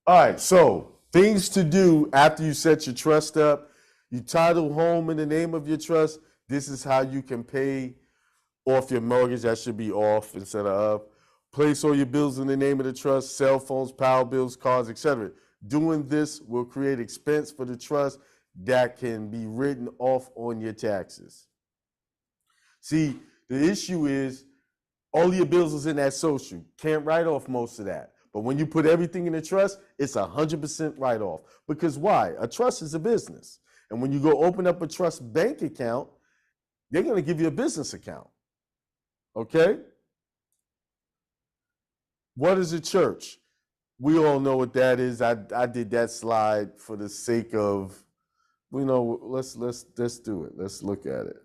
All right, so things to do after you set your trust up. You title home in the name of your trust. This is how you can pay off your mortgage. That should be off instead of up. Place all your bills in the name of the trust, cell phones, power bills, cards, etc. Doing this will create expense for the trust that can be written off on your taxes. See, the issue is all your bills is in that social. Can't write off most of that. But when you put everything in a trust, it's 100% write off. Because why? A trust is a business. And when you go open up a trust bank account, they're going to give you a business account. Okay? What is a church? We all know what that is. I did that slide for the sake of, let's do it. Let's look at it.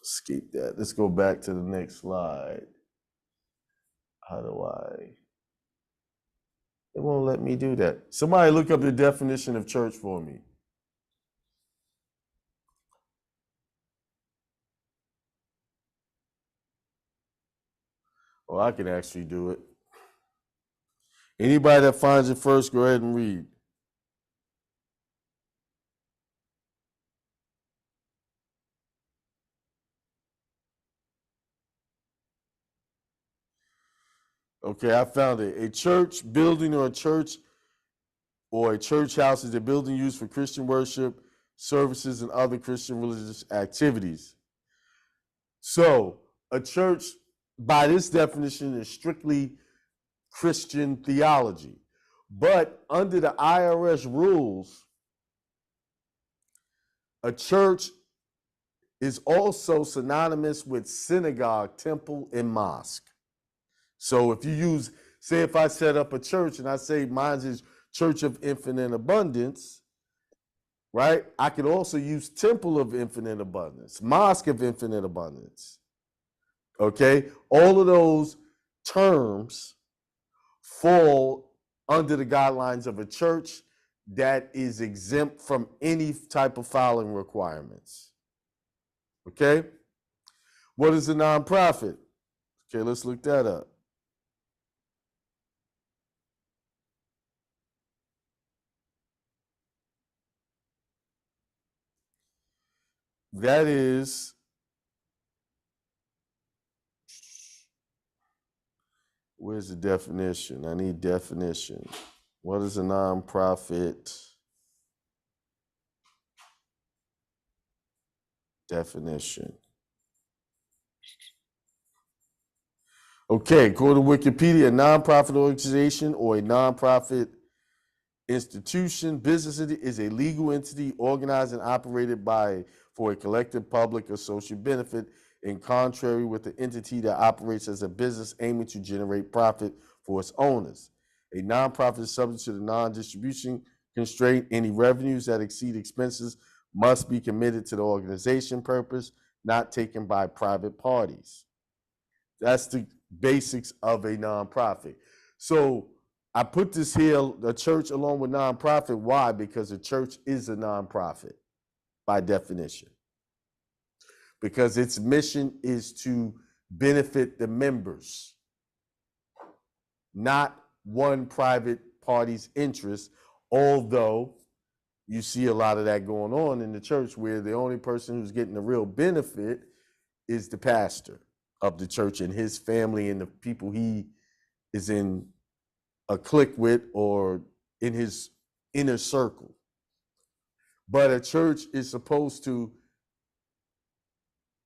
Escape that. Let's go back to the next slide. How do I? It won't let me do that. Somebody look up the definition of church for me. Oh, I can actually do it. Anybody that finds it first, go ahead and read. Okay, I found it. A church building or a church house is a building used for Christian worship, services, and other Christian religious activities. So, a church, by this definition, is strictly Christian theology. But under the IRS rules, a church is also synonymous with synagogue, temple, and mosque. So if you use, say if I set up a church and I say mine is Church of Infinite Abundance, right? I could also use Temple of Infinite Abundance, Mosque of Infinite Abundance. Okay? All of those terms fall under the guidelines of a church that is exempt from any type of filing requirements. Okay? What is a nonprofit? Okay, let's look that up. That is, where's the definition? I need definition. What is a nonprofit? Definition. Okay, go to Wikipedia. A nonprofit organization or a nonprofit institution, business entity is a legal entity organized and operated for a collective public or social benefit, in contrary with the entity that operates as a business aiming to generate profit for its owners. A nonprofit is subject to the non-distribution constraint. Any revenues that exceed expenses must be committed to the organization purpose, not taken by private parties. That's the basics of a nonprofit. So I put this here, a church along with nonprofit. Why? Because a church is a nonprofit by definition. Because its mission is to benefit the members, not one private party's interest, although you see a lot of that going on in the church where the only person who's getting the real benefit is the pastor of the church and his family and the people he is in a clique with or in his inner circle. But a church is supposed to,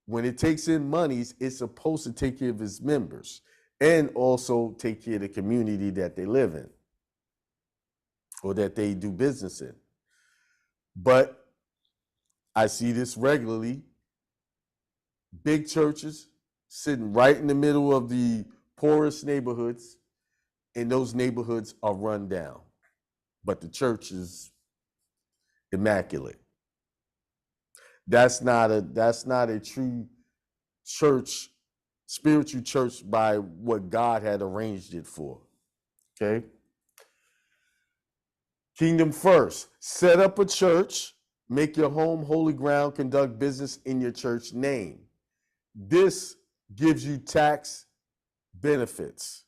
when it takes in monies, it's supposed to take care of its members and also take care of the community that they live in or that they do business in. But I see this regularly. Big churches sitting right in the middle of the poorest neighborhoods, and those neighborhoods are run down. But the church is immaculate. That's not a true church, spiritual church by what God had arranged it for. Okay? Kingdom first. Set up a church, make your home holy ground, conduct business in your church name. This gives you tax benefits.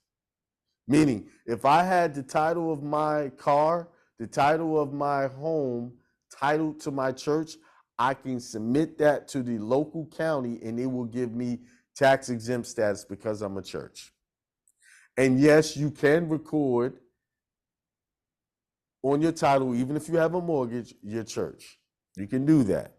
Meaning, if I had the title of my car, the title of my home, titled to my church, I can submit that to the local county and it will give me tax exempt status because I'm a church. And yes, you can record on your title, even if you have a mortgage, your church. You can do that.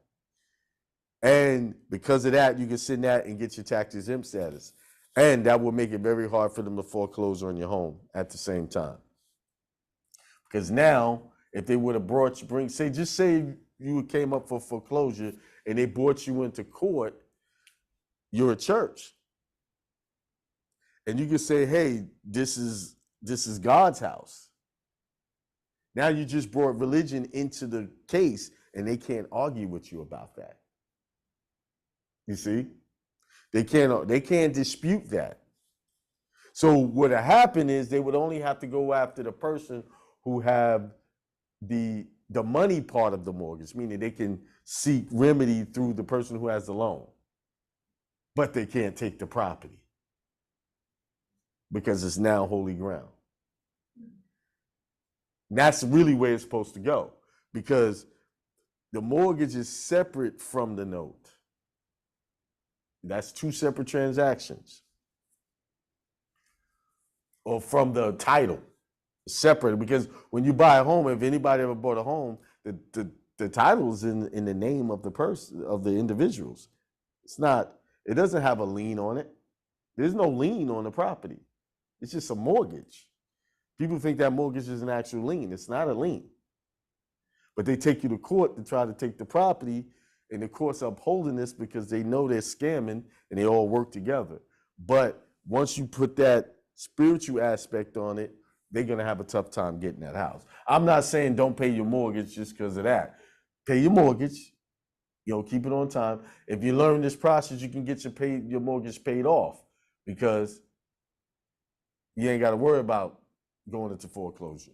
And because of that, you can send that and get your tax exempt status. And that will make it very hard for them to foreclose on your home at the same time. Because now, if they would have say you came up for foreclosure and they brought you into court, you're a church. And you can say, hey, this is God's house. Now you just brought religion into the case and they can't argue with you about that. You see? They can't dispute that. So what would happen is they would only have to go after the person who have the money part of the mortgage, meaning they can seek remedy through the person who has the loan. But they can't take the property because it's now holy ground. And that's really where it's supposed to go, because the mortgage is separate from the note. That's two separate transactions. Or from the title, separate, because when you buy a home, if anybody ever bought a home, the title is in the name of the person, of the individuals. It doesn't have a lien on it. There's no lien on the property. It's just a mortgage. People think that mortgage is an actual lien. It's not a lien. But they take you to court to try to take the property, and the court's upholding this because they know they're scamming and they all work together. But once you put that spiritual aspect on it, they're going to have a tough time getting that house. I'm not saying don't pay your mortgage just because of that. Pay your mortgage, keep it on time. If you learn this process, you can get your mortgage paid off because you ain't got to worry about going into foreclosure.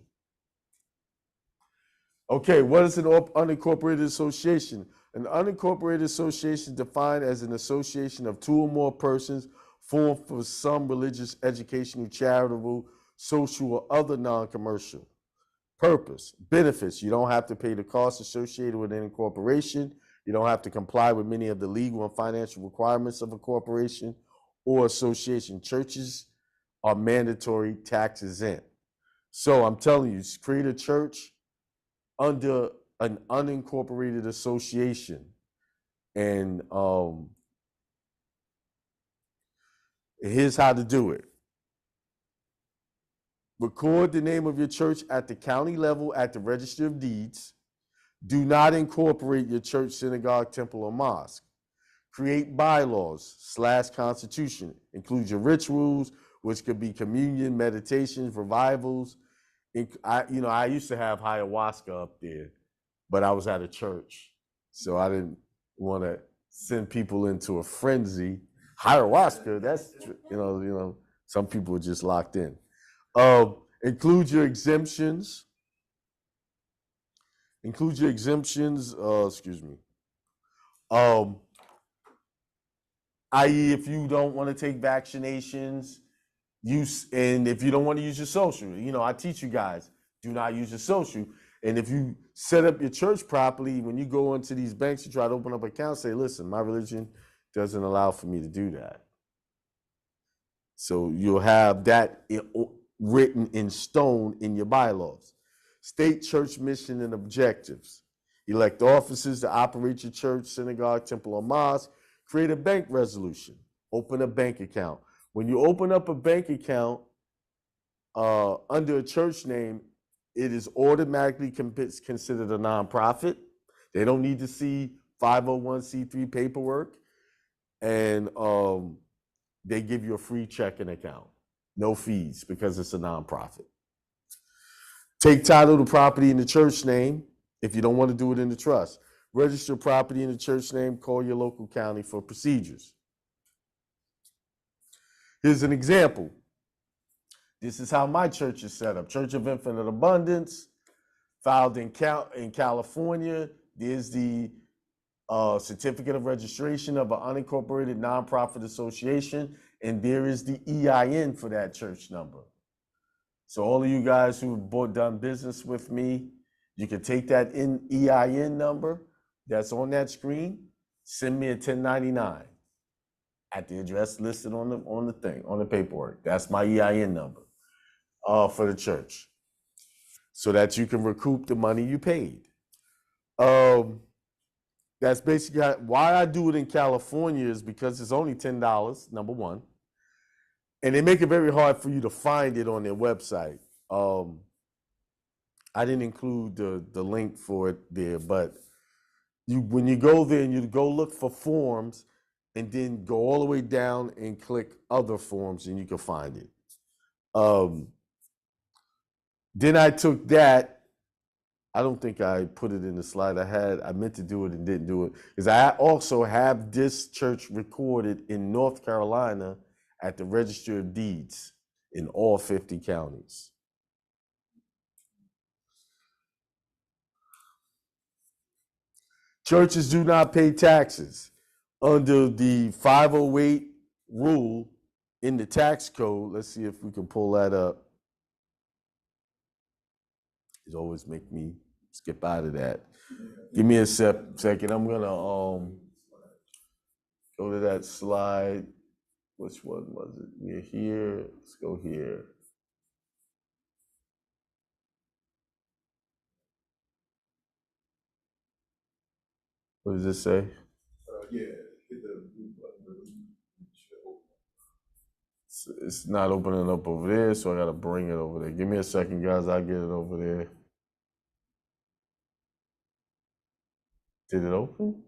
Okay, what is an unincorporated association? An unincorporated association is defined as an association of two or more persons formed for some religious, educational, charitable, social, or other non-commercial purpose. Benefits: you don't have to pay the costs associated with an incorporation. You don't have to comply with many of the legal and financial requirements of a corporation or association. Churches are mandatory tax exempt. So I'm telling you, create a church under an unincorporated association. And here's how to do it. Record the name of your church at the county level at the Register of Deeds. Do not incorporate your church, synagogue, temple, or mosque. Create bylaws / constitution. Include your rituals, which could be communion, meditations, revivals. I used to have ayahuasca up there, but I was at a church, so I didn't want to send people into a frenzy. Ayahuasca, that's some people are just locked in. Include your exemptions. Excuse me. I.e., if you don't want to take vaccinations, and if you don't want to use your social, I teach you guys, do not use your social. And if you set up your church properly, when you go into these banks, you try to open up accounts, say, listen, my religion doesn't allow for me to do that. So you'll have that written in stone in your bylaws. State church mission and objectives. Elect officers to operate your church, synagogue, temple, or mosque. Create a bank resolution. Open a bank account. When you open up a bank account under a church name, it is automatically considered a nonprofit. They don't need to see 501c3 paperwork. And they give you a free checking account. No fees because it's a nonprofit. Take title to property in the church name if you don't want to do it in the trust. Register property in the church name. Call your local county for procedures. Here's an example. This is how my church is set up. Church of Infinite Abundance, filed in California. There's the certificate of registration of an unincorporated nonprofit association, and there is the EIN for that church number. So all of you guys who've done business with me, you can take that EIN number that's on that screen, send me a 1099 at the address listed on the thing, on the paperwork. That's my EIN number for the church, so that you can recoup the money you paid. That's basically why I do it in California, is because it's only $10, number one, and they make it very hard for you to find it on their website. I didn't include the link for it there, but when you go there and you go look for forms, and then go all the way down and click other forms, and you can find it. Then I took that. I don't think I put it in the slide I meant to do it and didn't do it, because I also have this church recorded in North Carolina at the Register of Deeds in all 50 counties. Churches do not pay taxes under the 508 rule in the tax code. Let's see if we can pull that up. It always make me skip out of that. Give me a second. I'm gonna go to that slide. Which one was it? We're here. Let's go here. What does this say? Yeah. It's not opening up over there, so I gotta bring it over there. Give me a second, guys. I'll get it over there. Did it open?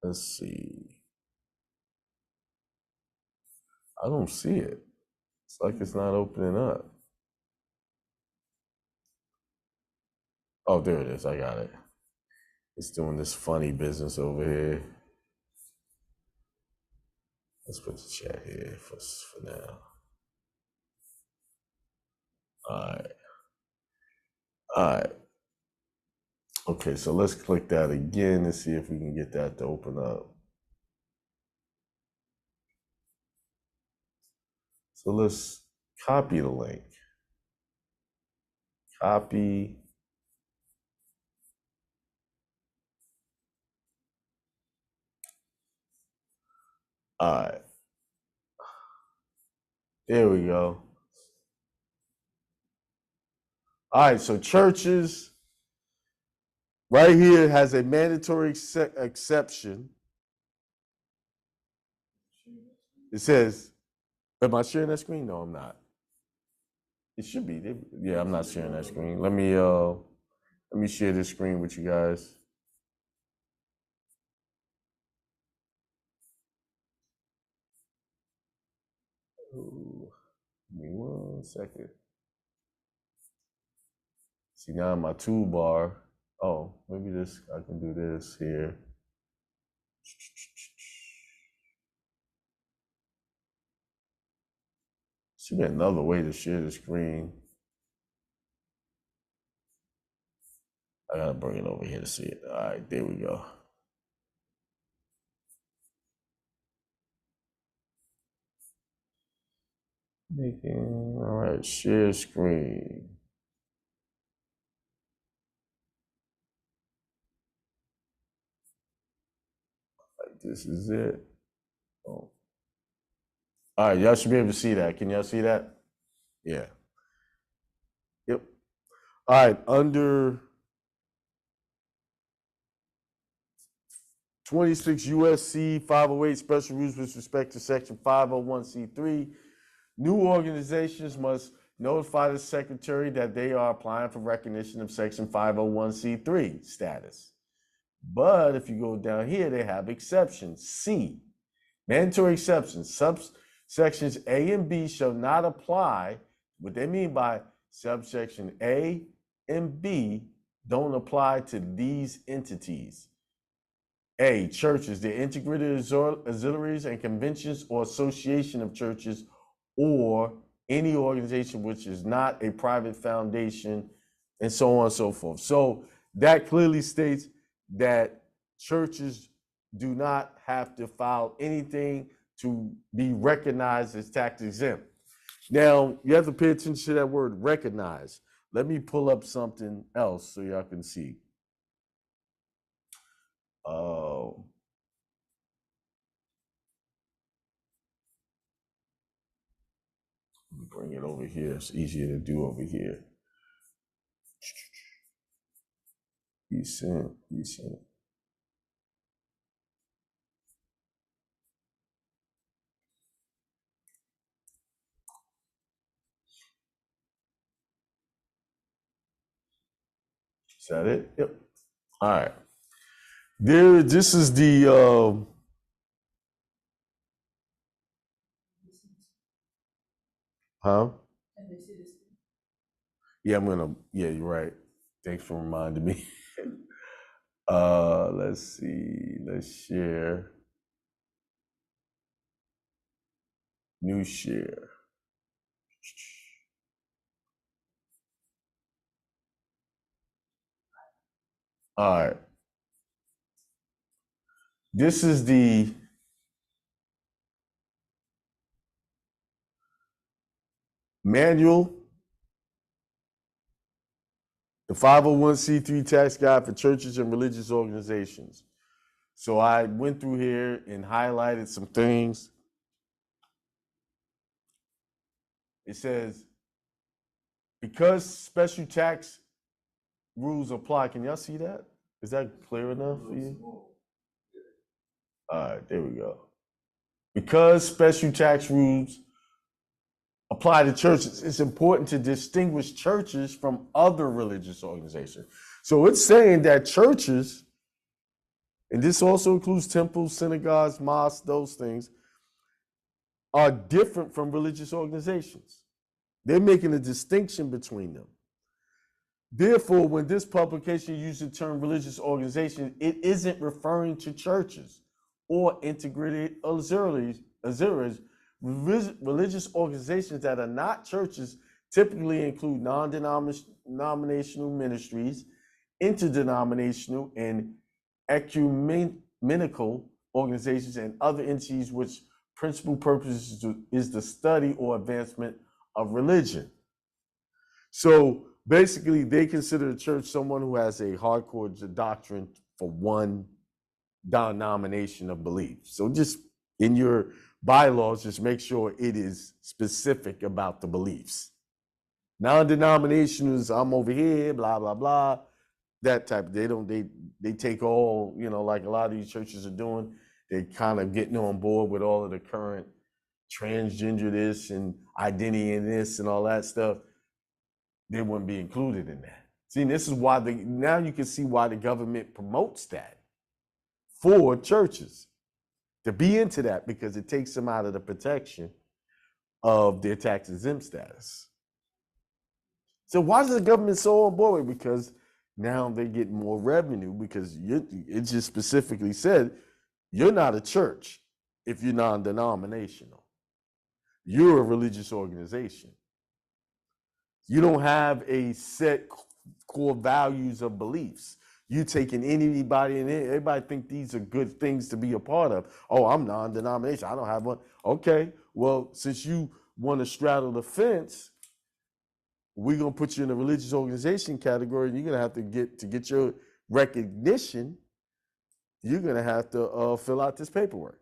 Let's see. I don't see it. It's like it's not opening up. Oh, there it is. I got it. It's doing this funny business over here. Let's put the chat here for now. All right. All right. Okay, so let's click that again and see if we can get that to open up. So let's copy the link. Copy. All right. There we go. All right, so churches right here has a mandatory exception. It says, am I sharing that screen? No, I'm not. It should be. Yeah, I'm not sharing that screen. Let me share this screen with you guys. Ooh, give me 1 second. See, now my toolbar. Oh, maybe this, I can do this here. Should be another way to share the screen. I gotta bring it over here to see it. All right, there we go. All right, share screen. This is it. Oh. All right, y'all should be able to see that. Can y'all see that? Yeah. Yep. All right, under 26 USC 508 special rules with respect to section 501c3, new organizations must notify the secretary that they are applying for recognition of section 501c3 status. But if you go down here, they have exceptions. C, mandatory exceptions. Subsections A and B shall not apply. What they mean by subsection A and B don't apply to these entities. A, churches, the integrated auxiliaries and conventions or association of churches, or any organization which is not a private foundation and so on and so forth. So that clearly states that churches do not have to file anything to be recognized as tax exempt. Now, you have to pay attention to that word recognize. Let me pull up something else so y'all can see. Let me bring it over here. It's easier to do over here. Decent. Is that it? Yep. All right. This is the huh? Yeah, yeah, you're right. Thanks for reminding me. Let's see. Let's share. New share. All right. This is the manual, the 501c3 tax guide for churches and religious organizations. So I went through here and highlighted some things. It says, because special tax rules apply. Can y'all see that? Is that clear enough for you? All right, there we go. Because special tax rules apply to churches, it's important to distinguish churches from other religious organizations. So it's saying that churches, and this also includes temples, synagogues, mosques, those things, are different from religious organizations. They're making a distinction between them. Therefore, when this publication uses the term religious organization, it isn't referring to churches or integrated auxiliaries. Religious organizations that are not churches typically include non-denominational ministries, interdenominational and ecumenical organizations, and other entities which principal purpose is the study or advancement of religion. So basically, they consider the church someone who has a hardcore doctrine for one denomination of belief. So just in your bylaws, just make sure it is specific about the beliefs. Non-denominationals, I'm over here, blah, blah, blah, that type. They take all, like a lot of these churches are doing, they're kind of getting on board with all of the current transgender this and identity in this and all that stuff. They wouldn't be included in that. See, this is why now you can see why the government promotes that for churches to be into that, because it takes them out of the protection of their tax exempt status. So why is the government so on board? Because now they get more revenue, because it just specifically said you're not a church if you're non-denominational. You're a religious organization. You don't have a set core values of beliefs. You taking anybody in there, everybody think these are good things to be a part of. Oh, I'm non-denomination, I don't have one. Okay, well, since you want to straddle the fence, we're gonna put you in a religious organization category, and you're gonna have to get your recognition, you're gonna have to fill out this paperwork.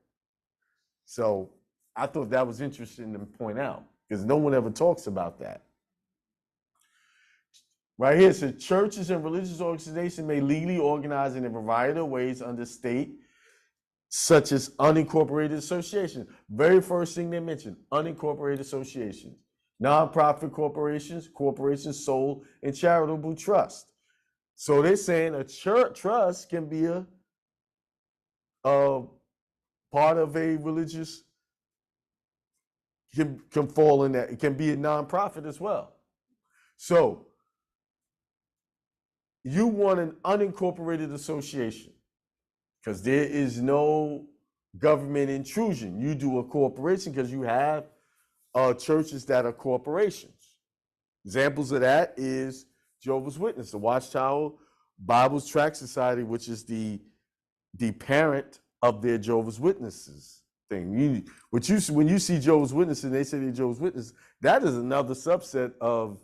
So I thought that was interesting to point out, because no one ever talks about that. Right here, it says churches and religious organizations may legally organize in a variety of ways under state, such as unincorporated associations. Very first thing they mentioned, unincorporated associations, nonprofit corporations, corporations, sole and charitable trust. So they're saying a church trust can be a part of a religious, can fall in that. It can be a nonprofit as well. So you want an unincorporated association because there is no government intrusion. You do a corporation because you have churches that are corporations. Examples of that is Jehovah's Witness, the Watchtower Bible Tract Society, which is the parent of their Jehovah's Witnesses thing. When you see Jehovah's Witnesses, they say they're Jehovah's Witnesses, that is another subset of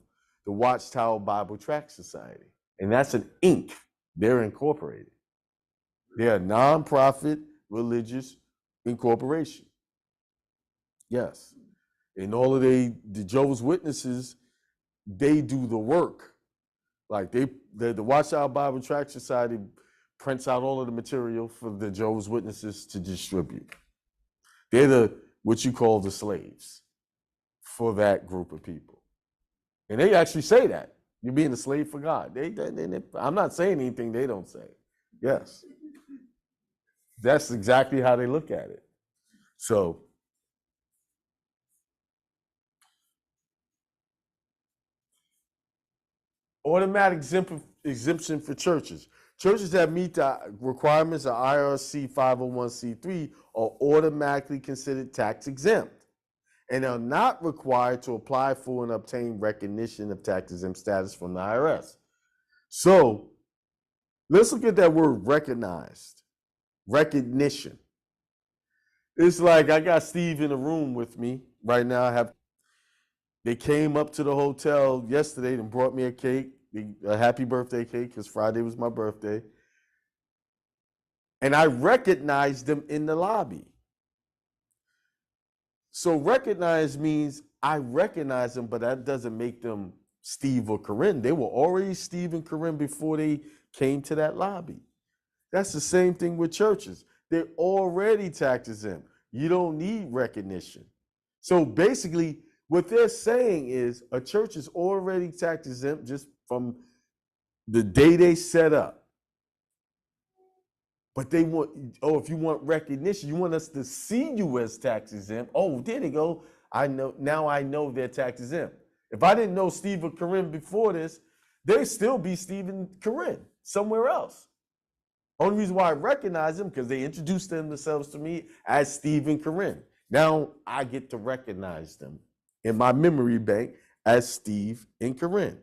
the Watchtower Bible Tract Society. And that's an Inc. They're incorporated. They're a nonprofit religious incorporation. Yes. And all of the Jehovah's Witnesses, they do the work. Like the Watchtower Bible Tract Society prints out all of the material for the Jehovah's Witnesses to distribute. They're what you call the slaves for that group of people. And they actually say that. You're being a slave for God. I'm not saying anything they don't say. Yes. That's exactly how they look at it. So, automatic exemption for churches. Churches that meet the requirements of IRC 501c3 are automatically considered tax exempt and are not required to apply for and obtain recognition of tax exempt status from the IRS. So let's look at that word recognized. Recognition. It's like I got Steve in a room with me right now. They came up to the hotel yesterday and brought me a cake, a happy birthday cake, because Friday was my birthday. And I recognized them in the lobby. So recognize means I recognize them, but that doesn't make them Steve or Corinne. They were already Steve and Corinne before they came to that lobby. That's the same thing with churches. They're already tax exempt. You don't need recognition. So basically, what they're saying is a church is already tax exempt just from the day they set up. But they want, if you want recognition, you want us to see you as tax exempt. Oh, there they go. Now I know they're tax exempt. If I didn't know Steve or Corinne before this, they'd still be Steve and Corinne somewhere else. Only reason why I recognize them because they introduced themselves to me as Steve and Corinne. Now I get to recognize them in my memory bank as Steve and Corinne.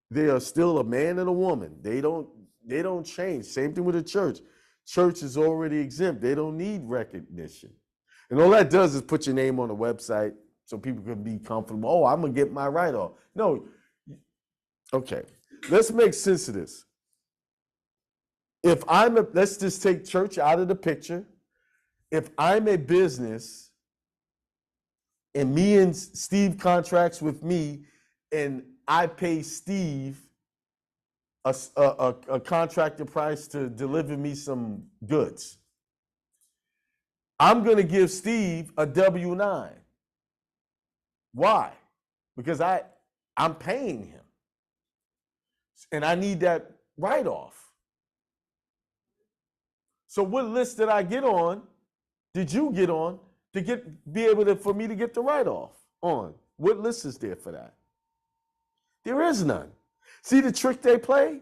They are still a man and a woman. They don't change. Same thing with the church. Church is already exempt. They don't need recognition. And all that does is put your name on the website so people can be comfortable. Oh, I'm going to get my write-off. No. Okay. Let's make sense of this. Let's just take church out of the picture. If I'm a business and me and Steve contracts with me and I pay Steve a contractor price to deliver me some goods, I'm going to give Steve a W-9. Why? Because I'm paying him. And I need that write-off. So what list did I get on? Did you get on to be able for me to get the write-off on? What list is there for that? There is none. See the trick they play?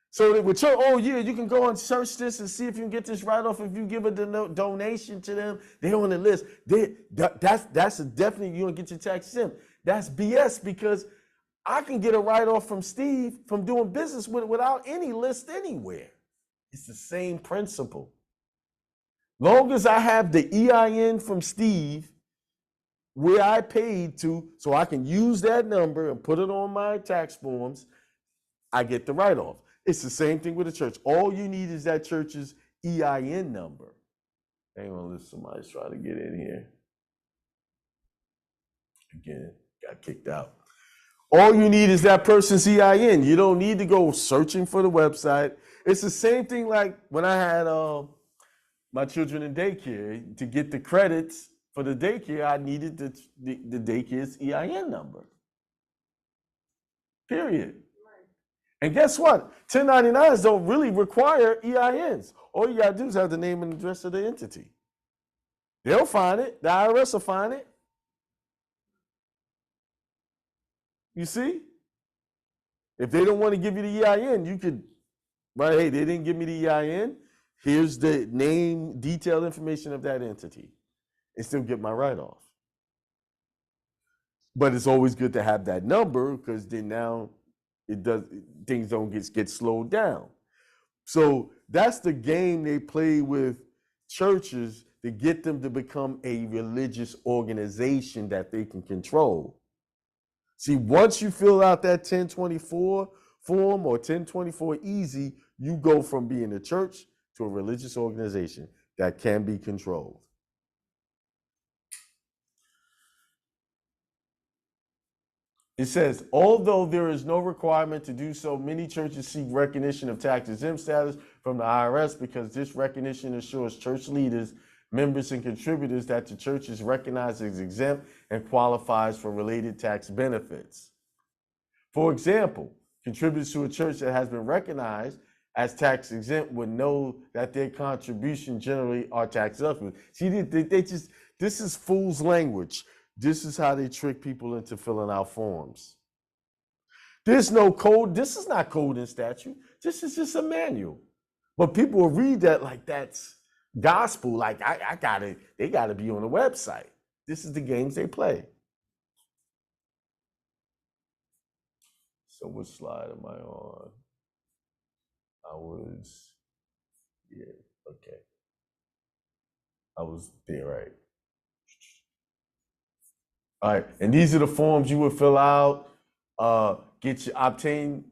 So with you can go and search this and see if you can get this write-off. If you give a donation to them, they're on the list. That's definitely you don't get your tax exempt. That's BS because I can get a write-off from Steve from doing business without any list anywhere. It's the same principle. Long as I have the EIN from Steve where I paid to, so I can use that number and put it on my tax forms, I get the write-off. It's the same thing with the church. All you need is that church's EIN number. Hang on, listen, somebody's trying to get in here. Again, got kicked out. All you need is that person's EIN. You don't need to go searching for the website. It's the same thing like when I had my children in daycare. To get the credits for the daycare, I needed the daycare's EIN number. Period. And guess what? 1099s don't really require EINs. All you got to do is have the name and address of the entity. They'll find it. The IRS will find it. You see? If they don't want to give you the EIN, you could, right, hey, they didn't give me the EIN. Here's the name, detailed information of that entity, and still get my write-off. But it's always good to have that number because then now it does things don't get slowed down. So that's the game they play with churches to get them to become a religious organization that they can control. See, once you fill out that 1024 form or 1024 easy, you go from being a church to a religious organization that can be controlled. It says, although there is no requirement to do so, many churches seek recognition of tax-exempt status from the IRS because this recognition assures church leaders, members, and contributors that the church is recognized as exempt and qualifies for related tax benefits. For example, contributors to a church that has been recognized as tax-exempt would know that their contributions generally are tax-deductible. See, they just, this is fool's language. This is how they trick people into filling out forms. There's no code. This is not code and statute. This is just a manual. But people will read that like that's gospel. Like they gotta be on the website. This is the games they play. So which slide am I on? Okay. I was there, right? All right, and these are the forms you would fill out. Obtain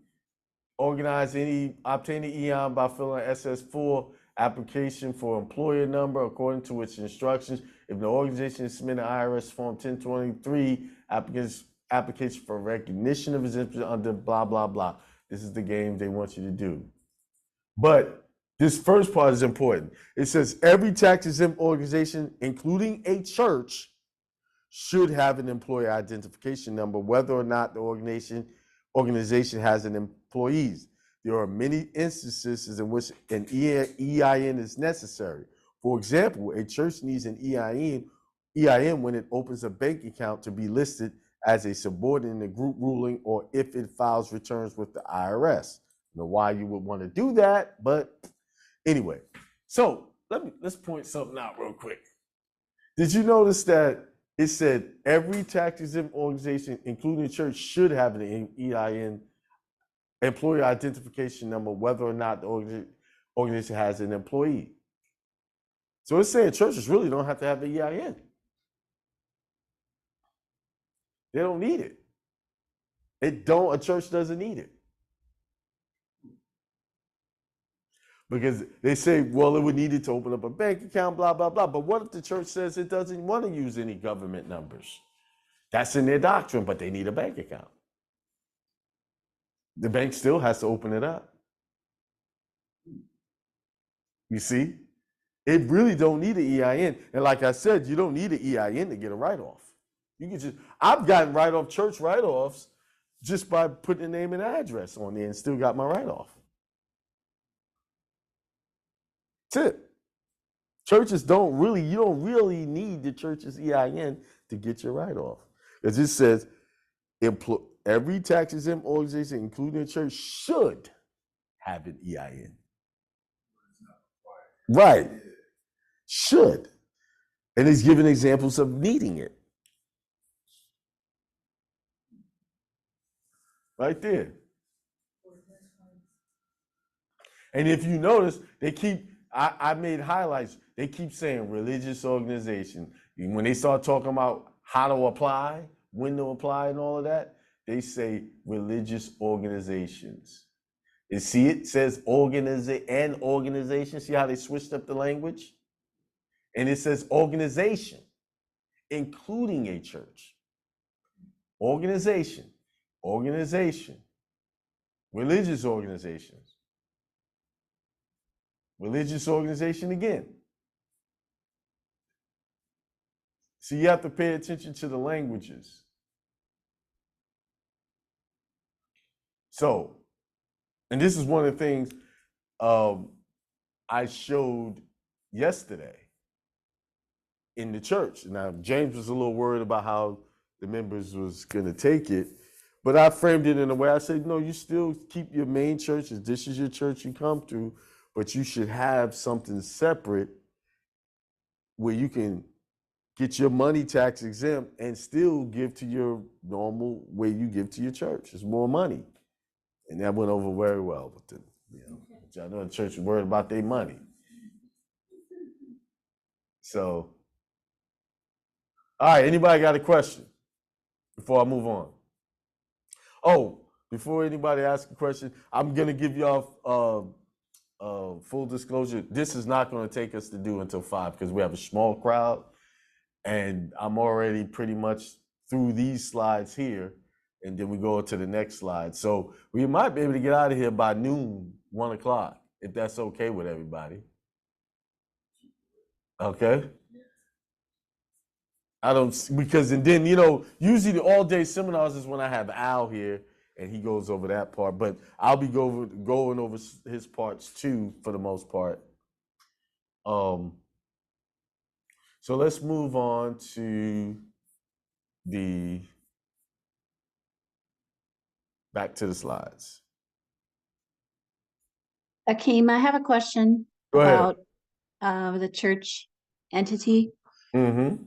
the EON by filling out SS4 application for employer number according to its instructions. If the organization is submitting IRS form 1023 application for recognition of exemption under blah blah blah. This is the game they want you to do. But this first part is important. It says every tax exempt organization, including a church, should have an employee identification number, whether or not the organization has an employees. There are many instances in which an EIN is necessary. For example, a church needs an EIN when it opens a bank account to be listed as a subordinate in a group ruling or if it files returns with the IRS. I don't know why you would want to do that, but anyway. So let's point something out real quick. Did you notice that it said every tax-exempt organization, including a church, should have an EIN, employee identification number, whether or not the organization has an employee. So it's saying churches really don't have to have the EIN. They don't need it. A church doesn't need it. Because they say, well, it would need it to open up a bank account, blah, blah, blah. But what if the church says it doesn't want to use any government numbers? That's in their doctrine, but they need a bank account. The bank still has to open it up. You see? It really don't need an EIN. And like I said, you don't need an EIN to get a write-off. You can just, I've gotten church write-offs just by putting a name and address on there and still got my write-off. That's it. Churches you don't really need the church's EIN to get your write-off. Because it says every tax-exempt organization, including a church, should have an EIN. Right. Should. And he's giving examples of needing it. Right there. And if you notice, I made highlights. They keep saying religious organization. When they start talking about how to apply, when to apply, and all of that, they say religious organizations. You see, it says organization. See how they switched up the language? And it says organization, including a church. Organization, religious organizations. Religious organization again. So you have to pay attention to the languages. So, and this is one of the things I showed yesterday in the church. Now, James was a little worried about how the members was going to take it, but I framed it in a way I said, no, you still keep your main churches. This is your church you come to, but you should have something separate where you can get your money tax exempt and still give to your normal way you give to your church. It's more money. And that went over very well with them. I know the church is worried about their money. So, all right, anybody got a question before I move on? Oh, before anybody asks a question, I'm going to give y'all full disclosure. This is not going to take us to do until 5 because we have a small crowd. And I'm already pretty much through these slides here. And then we go to the next slide. So we might be able to get out of here by noon, 1 o'clock, if that's okay with everybody. Okay? I don't, because, and then, you know, usually the all-day seminars is when I have Al here, and he goes over that part. But I'll be going over his parts too, for the most part. So let's move on to back to the slides. Akeem, I have a question Go ahead. about the church entity. Mm-hmm.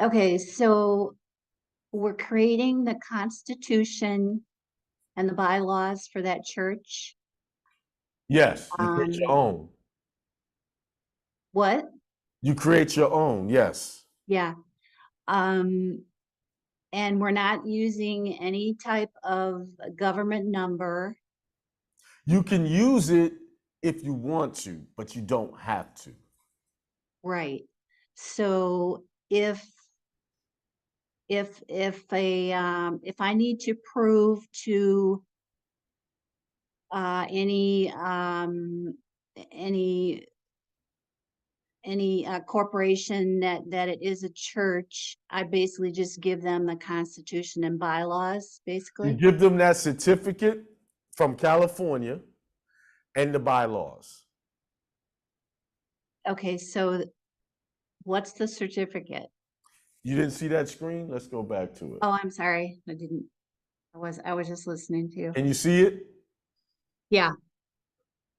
Okay, so we're creating the constitution and the bylaws for that church. Yes, you create your own. What? You create your own, yes. Yeah. And we're not using any type of government number. You can use it if you want to, but you don't have to. Right. So if I need to prove to any corporation that it is a church, I basically just give them the constitution and bylaws, You basically. give them that certificate from California and the bylaws. Okay, so what's the certificate? You didn't see that screen? Let's go back to it. Oh, I'm sorry. I didn't. I was just listening to you. Can you see it? Yeah.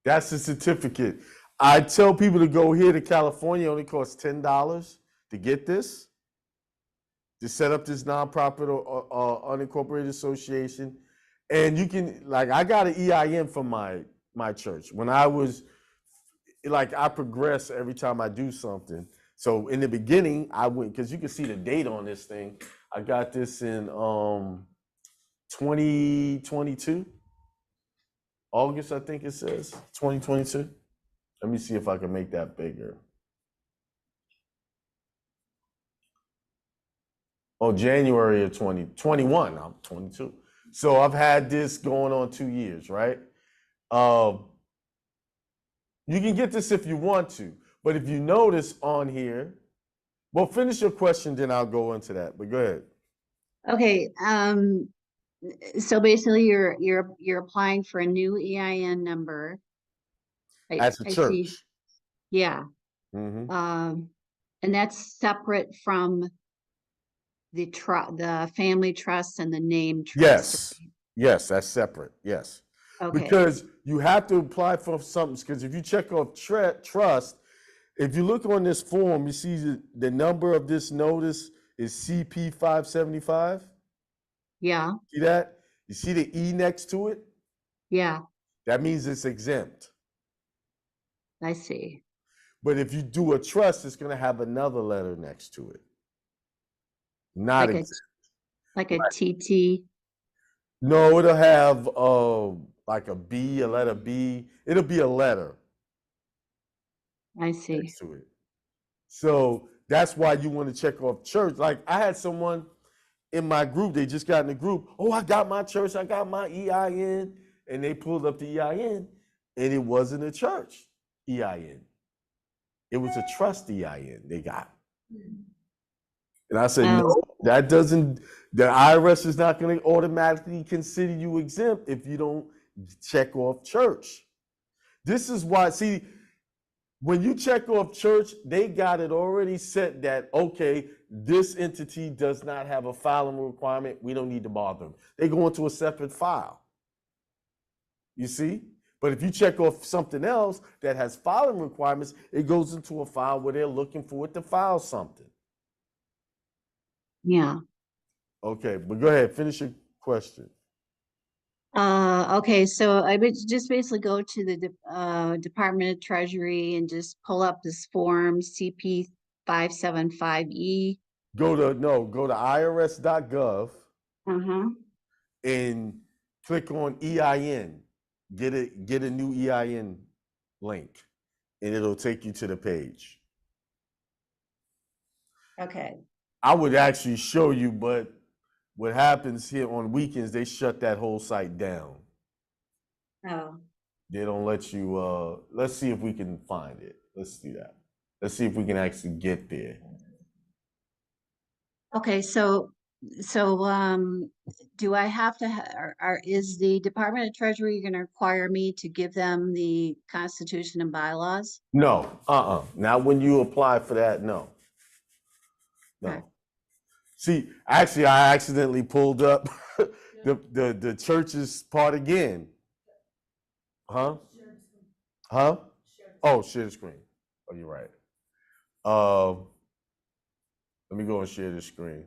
That's the certificate. I tell people to go here to California. It only costs $10 to get this, to set up this nonprofit or unincorporated association. And you can, like, I got an EIN from my church. When I was, like, I progress every time I do something. So in the beginning, I went, because you can see the date on this thing. I got this in 2022. August, I think it says, 2022. Let me see if I can make that bigger. Oh, January of 2021. I'm 22. So I've had this going on 2 years, right? You can get this if you want to, but if you notice on here, well, finish your question, then I'll go into that. But go ahead. Okay. So basically, you're applying for a new EIN number. As a I see. church. Yeah. Mm-hmm. And that's separate from the family trust and the name trust. Yes. Yes, that's separate. Yes. Okay. Because you have to apply for something. Because if you check off trust, if you look on this form, you see the number of this notice is CP 575. Yeah. See that? You see the E next to it? Yeah. That means it's exempt. I see. But if you do a trust, it's going to have another letter next to it. Not like exempt. Like a TT. No, it'll have like a B, a letter B. It'll be a letter. I see. Next to it. So that's why you want to check off church. Like I had someone in my group, they just got in the group. Oh, I got my church, I got my EIN. And they pulled up the EIN, and it wasn't a church EIN. It was a trust EIN they got. And I said, no, that doesn't, the IRS is not going to automatically consider you exempt if you don't check off church. This is why, see, when you check off church, they got it already set that, okay, this entity does not have a filing requirement. We don't need to bother them. They go into a separate file. You see? But if you check off something else that has filing requirements, it goes into a file where they're looking for it to file something. Yeah. Okay, but go ahead, finish your question. Okay, so I would just basically go to the Department of Treasury and just pull up this form CP 575E. Go to irs.gov Uh-huh. and click on EIN. Get a new EIN link, and it'll take you to the page. Okay. I would actually show you, but what happens here on weekends, they shut that whole site down. Oh. They don't let you, let's see if we can find it. Let's do that. Let's see if we can actually get there. Okay, so do I have to is the Department of Treasury going to require me to give them the Constitution and bylaws? No, not when you apply for that, no. Okay. No. See, actually, I accidentally pulled up the church's part again. Huh? Huh? Oh, share the screen. Oh, you're right. Let me go and share the screen.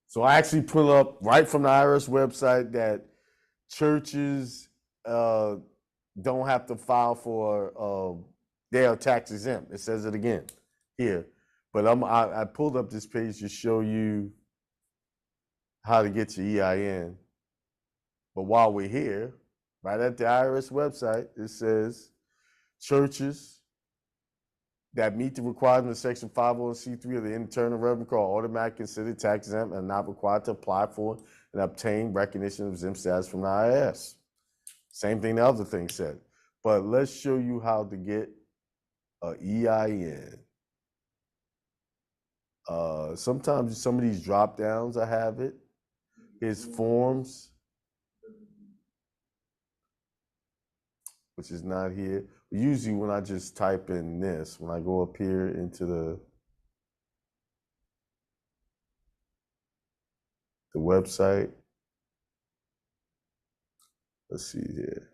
So I actually pull up right from the IRS website that churches don't have to file for they are tax exempt. It says it again here, but I pulled up this page to show you how to get your EIN. But while we're here, right at the IRS website, it says churches that meet the requirements of Section 501c3 of the Internal Revenue Code are automatically considered tax exempt and not required to apply for and obtain recognition of exempt status from the IRS. Same thing the other thing said. But let's show you how to get an EIN. Sometimes some of these drop downs, I have it. Here's forms, which is not here. Usually when I just type in this, when I go up here into the website, let's see here.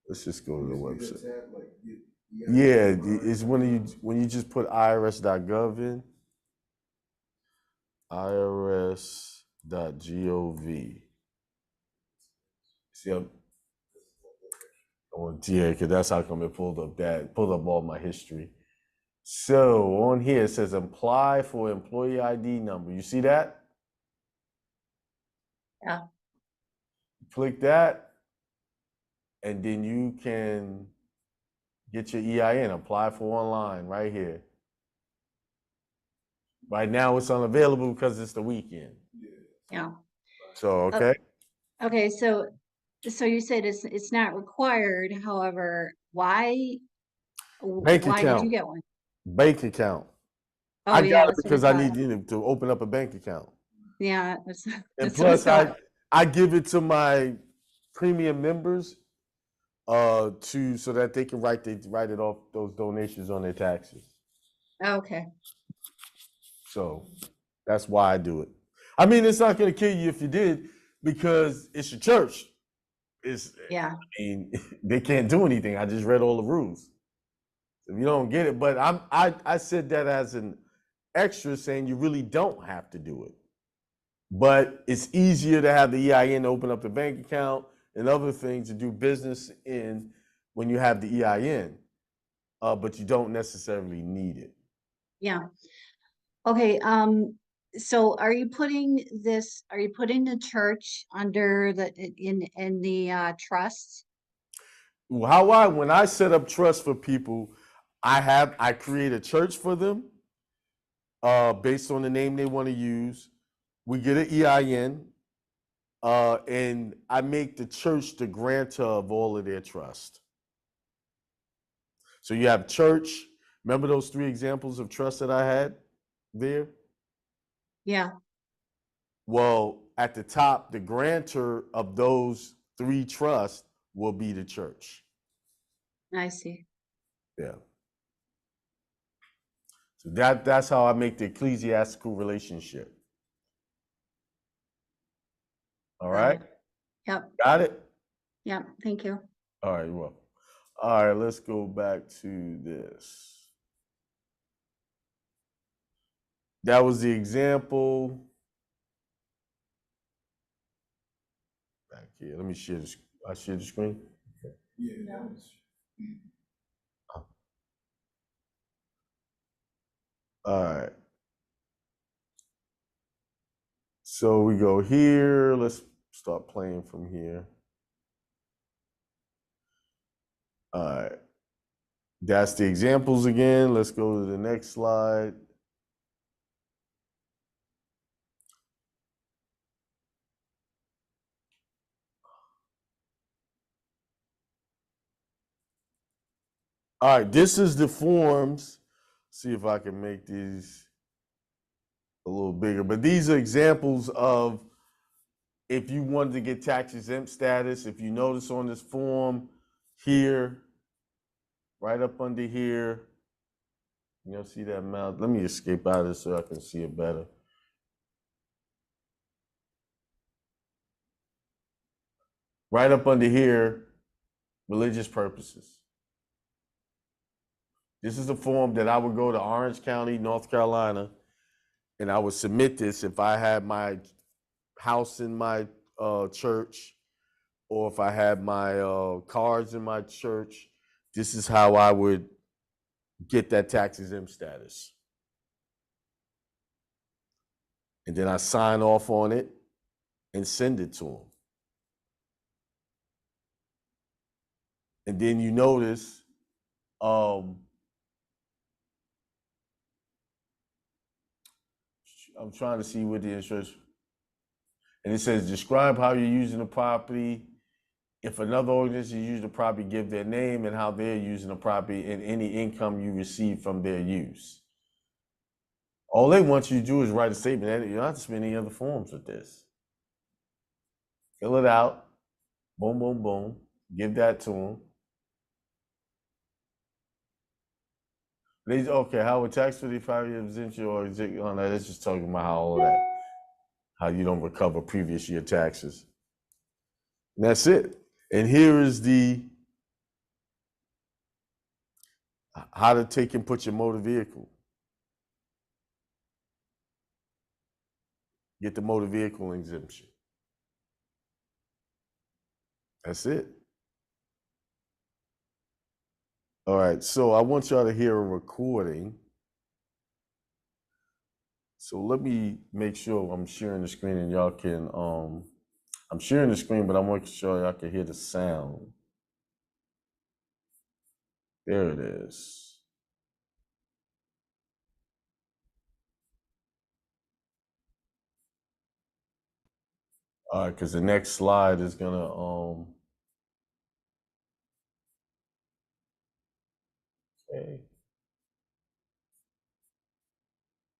Let's just go to the website. Yeah, it's when you just put irs.gov in, irs.gov. See, yeah, because that's how come it pulled up all my history. So on here it says apply for employee ID number. You see that? Yeah. Click that, and then you can get your EIN, apply for online right here. Right now it's unavailable because it's the weekend. Yeah. So, okay. Okay, so you said it's not required. However, why Bank did you account. get one? Bank account. Oh I yeah, got it that's what I because I thought. need to open up a bank account. Yeah, And that's what I plus thought. I give it to my premium members so that they can write it off those donations on their taxes. Okay. So that's why I do it. I mean, it's not going to kill you if you did, because it's your church. Yeah. I mean, they can't do anything. I just read all the rules. If you don't get it, but I said that as an extra, saying you really don't have to do it. But it's easier to have the EIN to open up the bank account and other things to do business in when you have the EIN, but you don't necessarily need it. Yeah. Okay. So are you putting the church under in the trust? When I set up trust for people, I create a church for them based on the name they want to use. We get an EIN, and I make the church the grantor of all of their trust. So you have church. Remember those 3 examples of trust that I had there? Yeah. Well, at the top, the grantor of those 3 trusts will be the church. I see. Yeah. So that's how I make the ecclesiastical relationship. All right? Yep, Got it? yep, thank you. All right, well. All right, let's go back to this. That was the example. Back here. Let me share this. I share the screen. Yeah. All right. So we go here. Let's start playing from here. All right. That's the examples again. Let's go to the next slide. All right, this is the forms. See if I can make these a little bigger. But these are examples of if you wanted to get tax exempt status. If you notice on this form here, right up under here, you'll see that mouth. Let me escape out of this so I can see it better. Right up under here, religious purposes. This is a form that I would go to Orange County, North Carolina, and I would submit this if I had my house in my church or if I had my cards in my church. This is how I would get that tax exempt status. And then I sign off on it and send it to them. And then you notice I'm trying to see what the insurance, and it says describe how you're using the property. If another organization uses the property, give their name and how they're using the property and any income you receive from their use. All they want you to do is write a statement. You don't have to spend any other forms with this. Fill it out. Boom, boom, boom. Give that to them. Okay, how would tax 55 years exemption or on that? That's just talking about how all of that, how you don't recover previous year taxes. And that's it. And here is the how to take and put your motor vehicle. Get the motor vehicle exemption. That's it. All right, so I want y'all to hear a recording. So let me make sure I'm sharing the screen and y'all can, I'm sharing the screen, but I want to make sure y'all can hear the sound. There it is. All right, because the next slide is gonna, okay.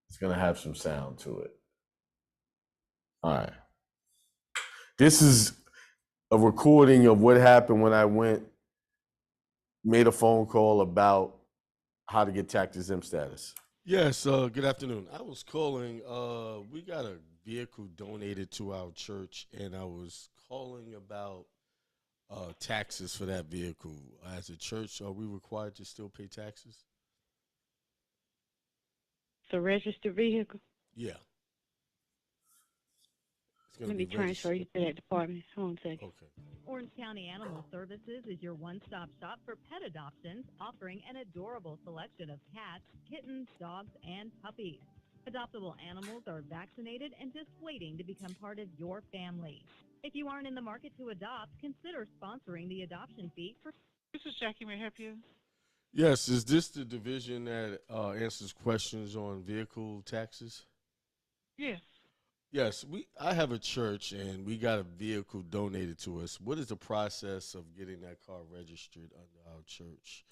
It's gonna have some sound to it. All right. This is a recording of what happened when I made a phone call about how to get tax exempt status. Yes, good afternoon. I was calling, we got a vehicle donated to our church, and I was calling about taxes for that vehicle. As a church, are we required to still pay taxes? It's a registered vehicle. Yeah. Let me transfer you to that department. Hold on a second. Okay. Orange County Animal Services is your one-stop shop for pet adoptions, offering an adorable selection of cats, kittens, dogs, and puppies. Adoptable animals are vaccinated and just waiting to become part of your family. If you aren't in the market to adopt, consider sponsoring the adoption fee for. This is Jackie. May I help you? Yes, is this the division that answers questions on vehicle taxes? Yes. Yes, I have a church and we got a vehicle donated to us. What is the process of getting that car registered under our church?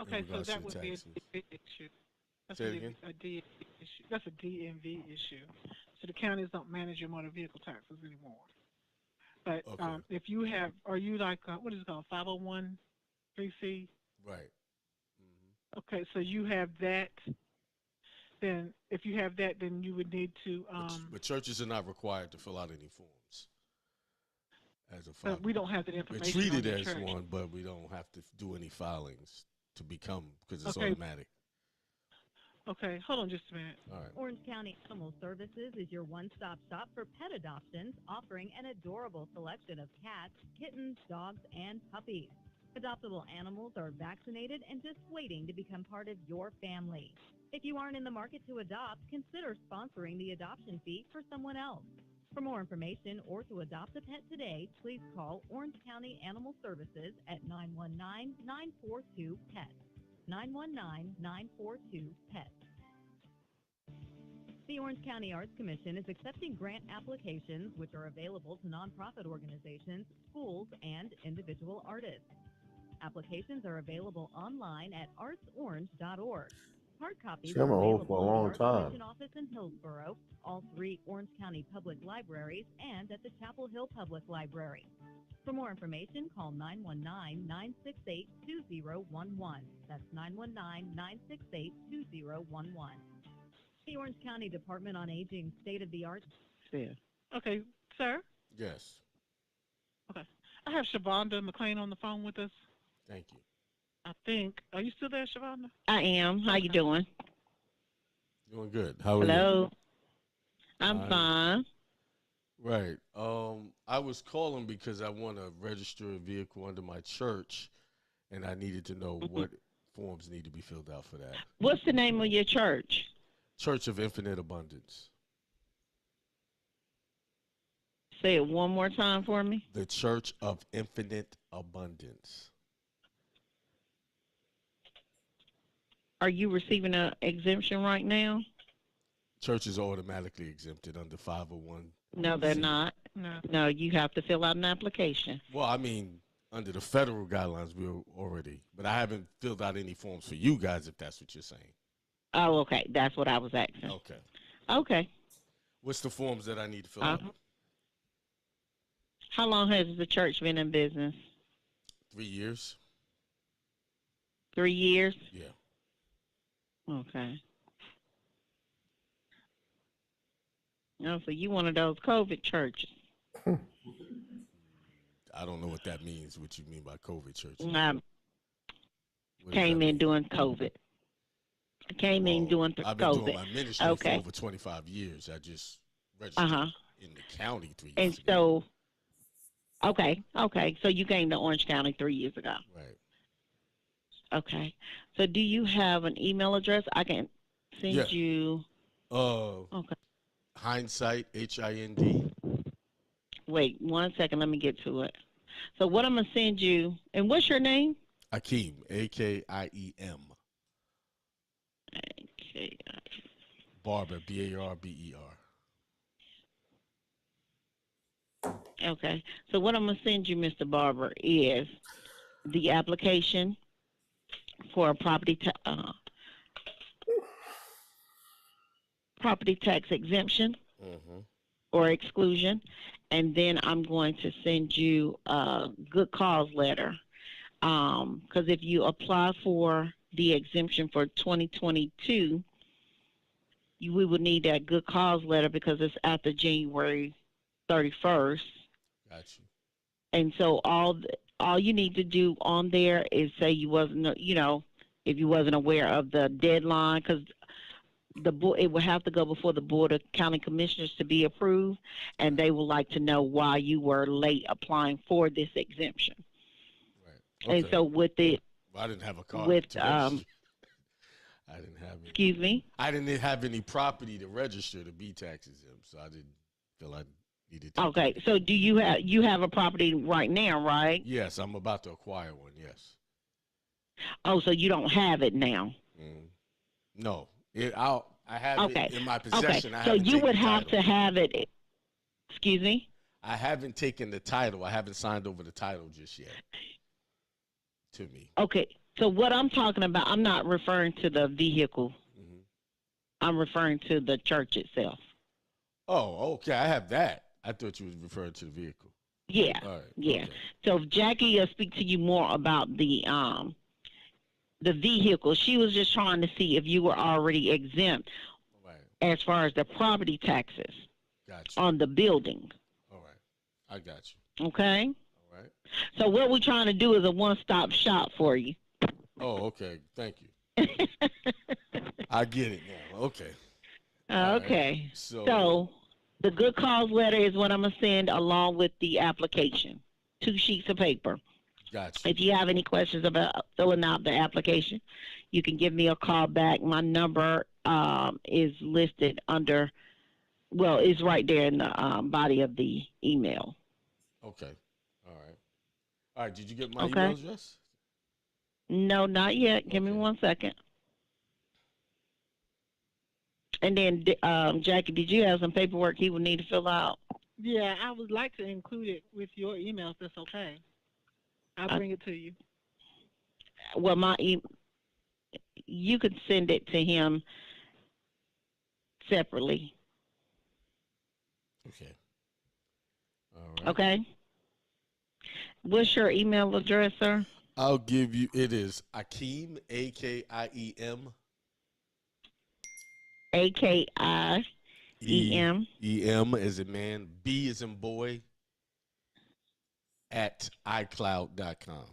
Okay, so that would be a DMV issue. That's Say it again? a DMV issue. That's a DMV issue. So the counties don't manage your motor vehicle taxes anymore. But Okay. if you have, are you like what is it called, 501c? Right. Okay, so you have that then if you have that, then you would need to. But churches are not required to fill out any forms as a But we don't have that We're information. treated on the as church. one, but we don't have to do any filings to become because it's Okay. automatic. Okay, hold on just a minute. All right. Orange County Animal Services is your one-stop shop for pet adoptions, offering an adorable selection of cats, kittens, dogs, and puppies. Adoptable animals are vaccinated and just waiting to become part of your family. If you aren't in the market to adopt, consider sponsoring the adoption fee for someone else. For more information or to adopt a pet today, please call Orange County Animal Services at 919-942-PET. 919-942-PET. The Orange County Arts Commission is accepting grant applications which are available to nonprofit organizations, schools, and individual artists. Applications are available online at artsorange.org. Hard copies See, I'm are a hoe available for a in the long Arts time. Commission office in Hillsborough, all 3 Orange County Public Libraries, and at the Chapel Hill Public Library. For more information, call 919-968-2011. That's 919-968-2011. The Orange County Department on Aging state-of-the-art. Okay, sir. Yes. Okay, I have Shavonda McLean on the phone with us. Thank you. I think. Are you still there, Shavonda? I am. How you Okay. doing? Doing good. How are you? Hello. I'm Hi. fine. Right. I was calling because I want to register a vehicle under my church, and I needed to know what forms need to be filled out for that. What's the name of your church? Church of Infinite Abundance. Say it one more time for me. The Church of Infinite Abundance. Are you receiving an exemption right now? Church is automatically exempted under 501. No, they're not. No. No, you have to fill out an application. Well, I mean, under the federal guidelines, we're already, but I haven't filled out any forms for you guys, if that's what you're saying. Oh, okay. That's what I was asking. Okay. Okay. What's the forms that I need to fill out? How long has the church been in business? 3 years? 3 years? Yeah. Okay. Oh, so you one of those COVID churches. I don't know what that means, what you mean by COVID church. I What does came that in mean? during COVID. I came in during I've been doing COVID. my ministry Okay. for over 25 years. I just registered Uh-huh. in the county 3 And years ago. so, okay. So you came to Orange County 3 years ago. Right. Okay. So do you have an email address? I can send Yeah. you. Okay. Hindsight, HIND. Wait 1 second. Let me get to it. So what I'm going to send you, and what's your name? Akeem, AKIEM. Okay. Barber, BARBER. Okay. So what I'm going to send you, Mr. Barber, is the application for a property tax exemption Mm-hmm. or exclusion, and then I'm going to send you a good cause letter. Because if you apply for the exemption for 2022, we would need that good cause letter because it's after January 31st. Got you. And so all you need to do on there is say you wasn't, if you wasn't aware of the deadline, because it will have to go before the Board of County Commissioners to be approved, and they would like to know why you were late applying for this exemption. Right. And so with it, Well, I didn't have a car. with, to register. I didn't have any. excuse me? I didn't have any property to register to be tax exempt, so I didn't feel I needed to. Okay, so do you have a property right now, right? Yes, I'm about to acquire one. Yes. Oh, so you don't have it now. No, I have Okay. it in my Okay, possession. I so haven't you taken would the have title. to have it, excuse me? I haven't taken the title. I haven't signed over the title just yet. To me. Okay, so what I'm talking about, I'm not referring to the vehicle. Mm-hmm. I'm referring to the church itself. Oh, okay. I have that. I thought you was referring to the vehicle. Yeah, All right. yeah. Okay. So if Jackie will speak to you more about the vehicle. She was just trying to see if you were already exempt. as far as the property taxes Got you. on the building. All right. I got you. Okay? All right. So what we're trying to do is a one-stop shop for you. Oh, okay. Thank you. I get it now. Okay. All right. Okay. So, So the good cause letter is what I'm going to send along with the application. 2 sheets of paper. got you. If you have any questions about filling out the application, you can give me a call back. My number is listed under, well, it's right there in the body of the email. Okay. All right. All right. Did you get my Okay. email address? No, not yet. Give me Okay. 1 second. And then, Jackie, did you have some paperwork he would need to fill out? Yeah, I would like to include it with your email if that's okay. I'll bring it to you. Well, you could send it to him separately. Okay. All right. Okay. What's your email address, sir? I'll give you. It is Akeem, AKIEM, AKIEM. EM as in man, B as in boy, at iCloud.com.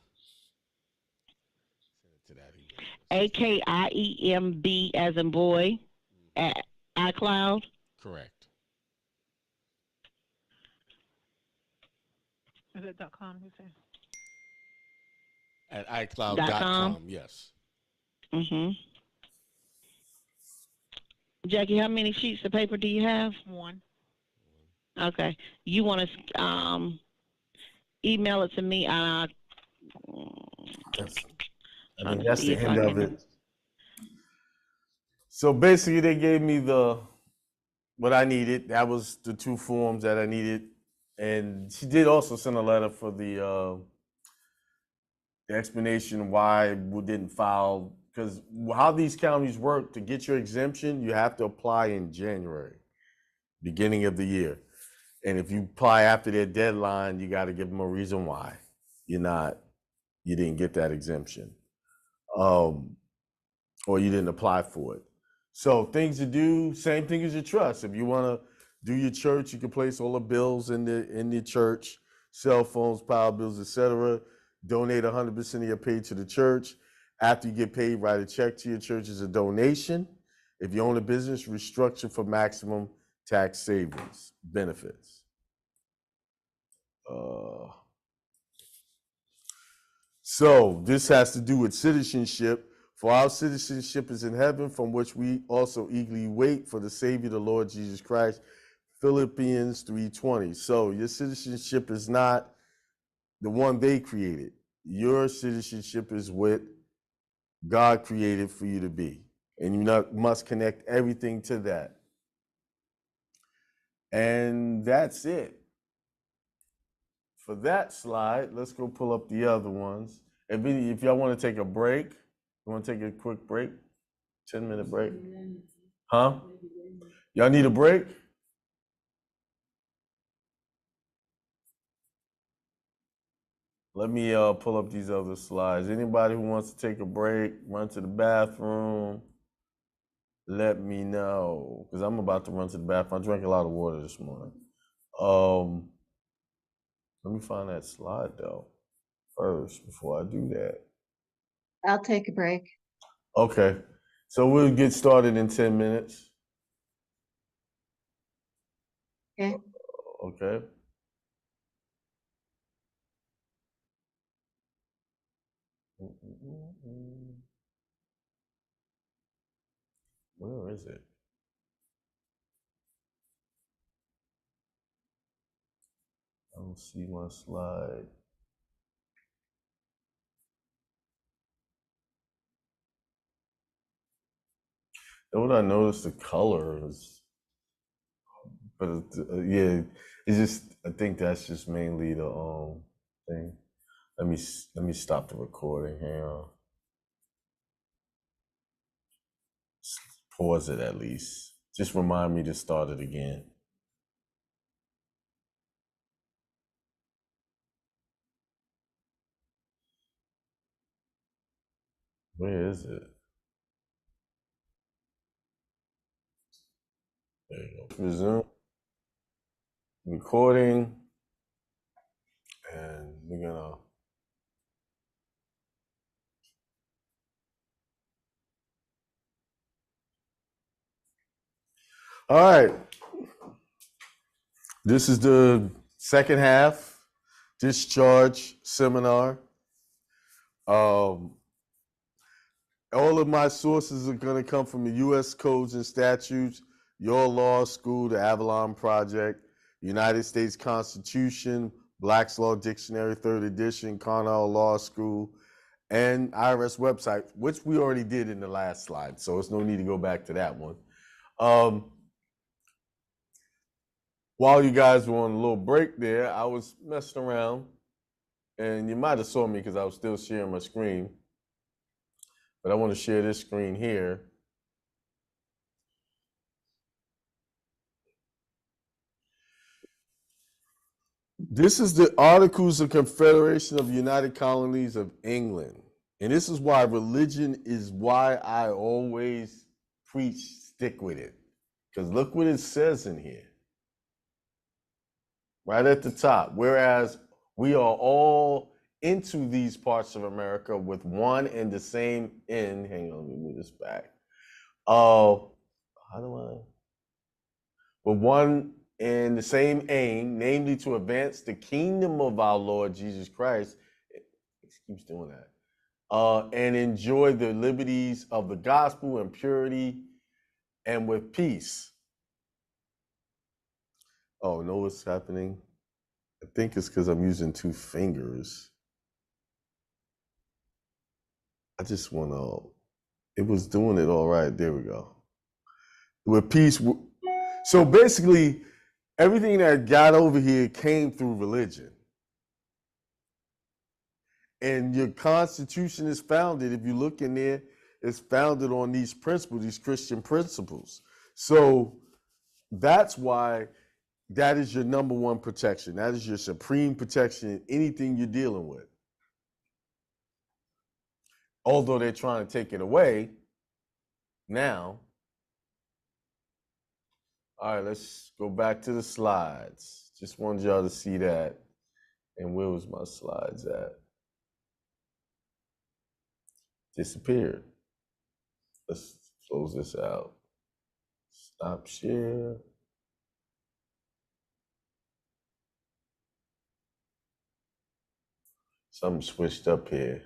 Send it to that email. AKIEMB as in boy at iCloud. Correct. Is it .com? You say? At .com. iCloud.com, yes. Mm-hmm. Jackie, how many sheets of paper do you have? 1. Okay. You want to email it to me? That's, I Trying mean, to that's see the if I end of can. it. So basically, they gave me what I needed. That was the 2 forms that I needed, and she did also send a letter for the explanation why we didn't file. Because how these counties work, to get your exemption, you have to apply in January, beginning of the year. And if you apply after their deadline, you got to give them a reason why you didn't get that exemption, or you didn't apply for it. So things to do, same thing as your trust. If you want to do your church, you can place all the bills in the church, cell phones, power bills, etc. Donate 100% of your pay to the church. After you get paid, write a check to your church as a donation. If you own a business, restructure for maximum tax savings benefits. So this has to do with citizenship. For our citizenship is in heaven, from which we also eagerly wait for the Savior, the Lord Jesus Christ. Philippians 3:20. So your citizenship is not the one they created. Your citizenship is what God created for you to be. And you must connect everything to that. And that's it. For that slide, let's go pull up the other ones. If y'all want to take a break, you want to take a quick break? 10-minute break? Huh? Y'all need a break? Let me pull up these other slides. Anybody who wants to take a break, run to the bathroom, let me know. Because I'm about to run to the bathroom. I drank a lot of water this morning. Let me find that slide though first before I do that. I'll take a break. Okay. So we'll get started in 10 minutes. Okay. Okay. Where is it? I don't see my slide. And what I noticed, the color is, but yeah, it's just, I think that's just mainly the thing. Let me stop the recording. Hang on. Pause it at least. Just remind me to start it again. Where is it? There you go. Resume. Recording. And we're gonna. All right. This is the second half discharge seminar. All of my sources are going to come from the U.S. Codes and Statutes, Your Law School, the Avalon Project, United States Constitution, Black's Law Dictionary, 3rd edition, Cornell Law School, and IRS website, which we already did in the last slide, so it's no need to go back to that one. While you guys were on a little break there, I was messing around, and you might have saw me because I was still sharing my screen. But I want to share this screen here. This is the Articles of Confederation of the United Colonies of England. And this is why religion is why I always preach, stick with it. Because look what it says in here. Right at the top. Whereas we are all into these parts of America with one and the same end. Hang on, let me move this back. How do I? With one and the same aim, namely to advance the kingdom of our Lord Jesus Christ. It keeps doing that. And enjoy the liberties of the gospel in purity and with peace. Oh, know what's happening? I think it's because I'm using 2 fingers. I just want to, it was doing it all right. There we go. With peace. So basically, everything that got over here came through religion. And your Constitution is founded, if you look in there, it's founded on these principles, these Christian principles. So that's why that is your number one protection. That is your supreme protection in anything you're dealing with. Although they're trying to take it away now. All right, let's go back to the slides. Just wanted y'all to see that. And where was my slides at? Disappeared. Let's close this out. Stop share. Something switched up here.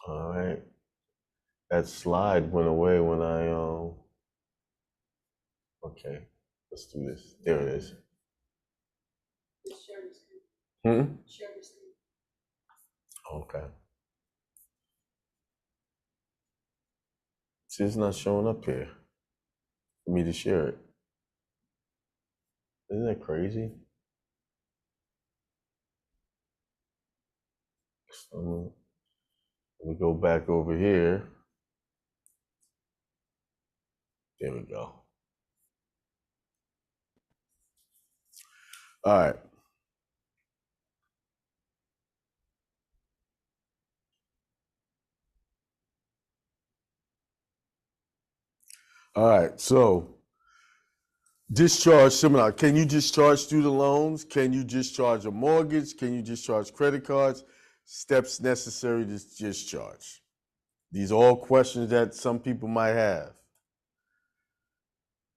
All right. That slide went away when I okay, let's do this. There it is. Share the screen. Share the screen. Okay. See, it's not showing up here for me to share it. Isn't that crazy? So, let me go back over here. There we go. All right. All right. So, discharge seminar. Can you discharge student loans? Can you discharge a mortgage? Can you discharge credit cards? Steps necessary to discharge. These are all questions that some people might have.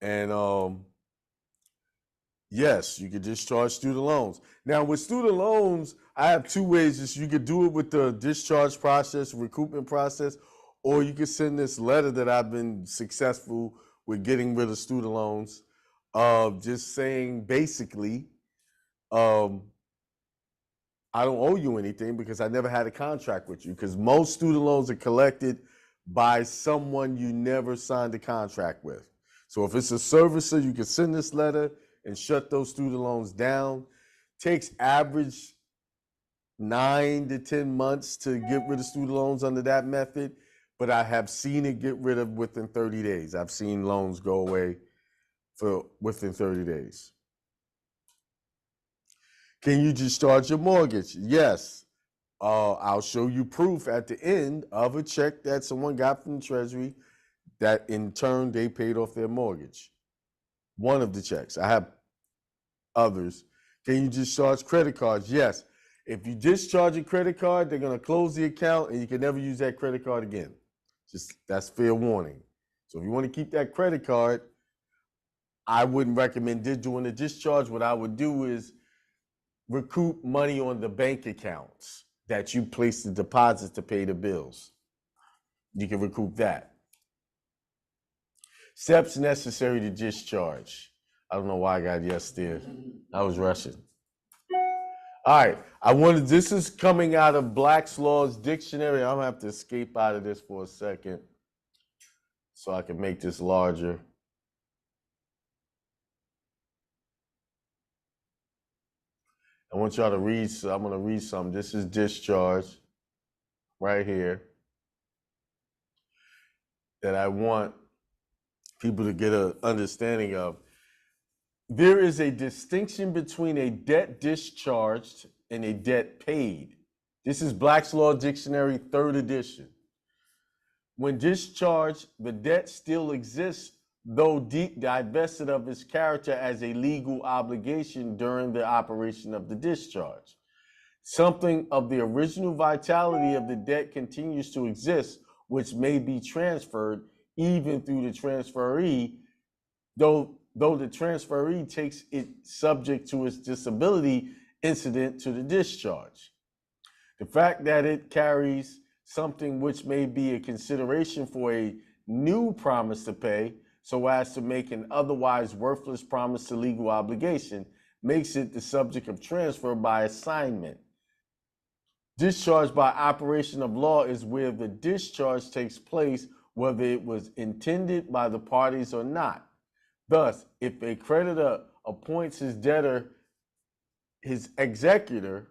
And yes, you could discharge student loans. Now, with student loans, I have 2 ways. You could do it with the discharge process, recoupment process, or you could send this letter that I've been successful with getting rid of student loans, just saying basically, I don't owe you anything because I never had a contract with you, because most student loans are collected by someone you never signed a contract with. So if it's a servicer, you can send this letter and shut those student loans down. Takes average 9 to 10 months to get rid of student loans under that method, but I have seen it get rid of within 30 days. I've seen loans go away within 30 days. Can you discharge your mortgage? Yes. I'll show you proof at the end of a check that someone got from the Treasury that in turn they paid off their mortgage. One of the checks. I have others. Can you discharge credit cards? Yes. If you discharge a credit card, they're going to close the account and you can never use that credit card again. Just that's fair warning. So if you want to keep that credit card, I wouldn't recommend doing a discharge. What I would do is recoup money on the bank accounts that you place the deposits to pay the bills. You can recoup that. Steps necessary to discharge. I don't know why I got yes there. I was rushing. All right, this is coming out of Black's Law's Dictionary. I'm gonna have to escape out of this for a second so I can make this larger. I want y'all to read, so I'm gonna read some. This is discharge right here that I want people to get an understanding of. There is a distinction between a debt discharged and a debt paid. This is Black's Law Dictionary, 3rd edition. When discharged, the debt still exists, though divested of its character as a legal obligation during the operation of the discharge. Something of the original vitality of the debt continues to exist, which may be transferred even through the transferee, though the transferee takes it subject to its disability incident to the discharge. The fact that it carries something which may be a consideration for a new promise to pay, so as to make an otherwise worthless promise to legal obligation, makes it the subject of transfer by assignment. Discharge by operation of law is where the discharge takes place, whether it was intended by the parties or not. Thus, if a creditor appoints his debtor his executor,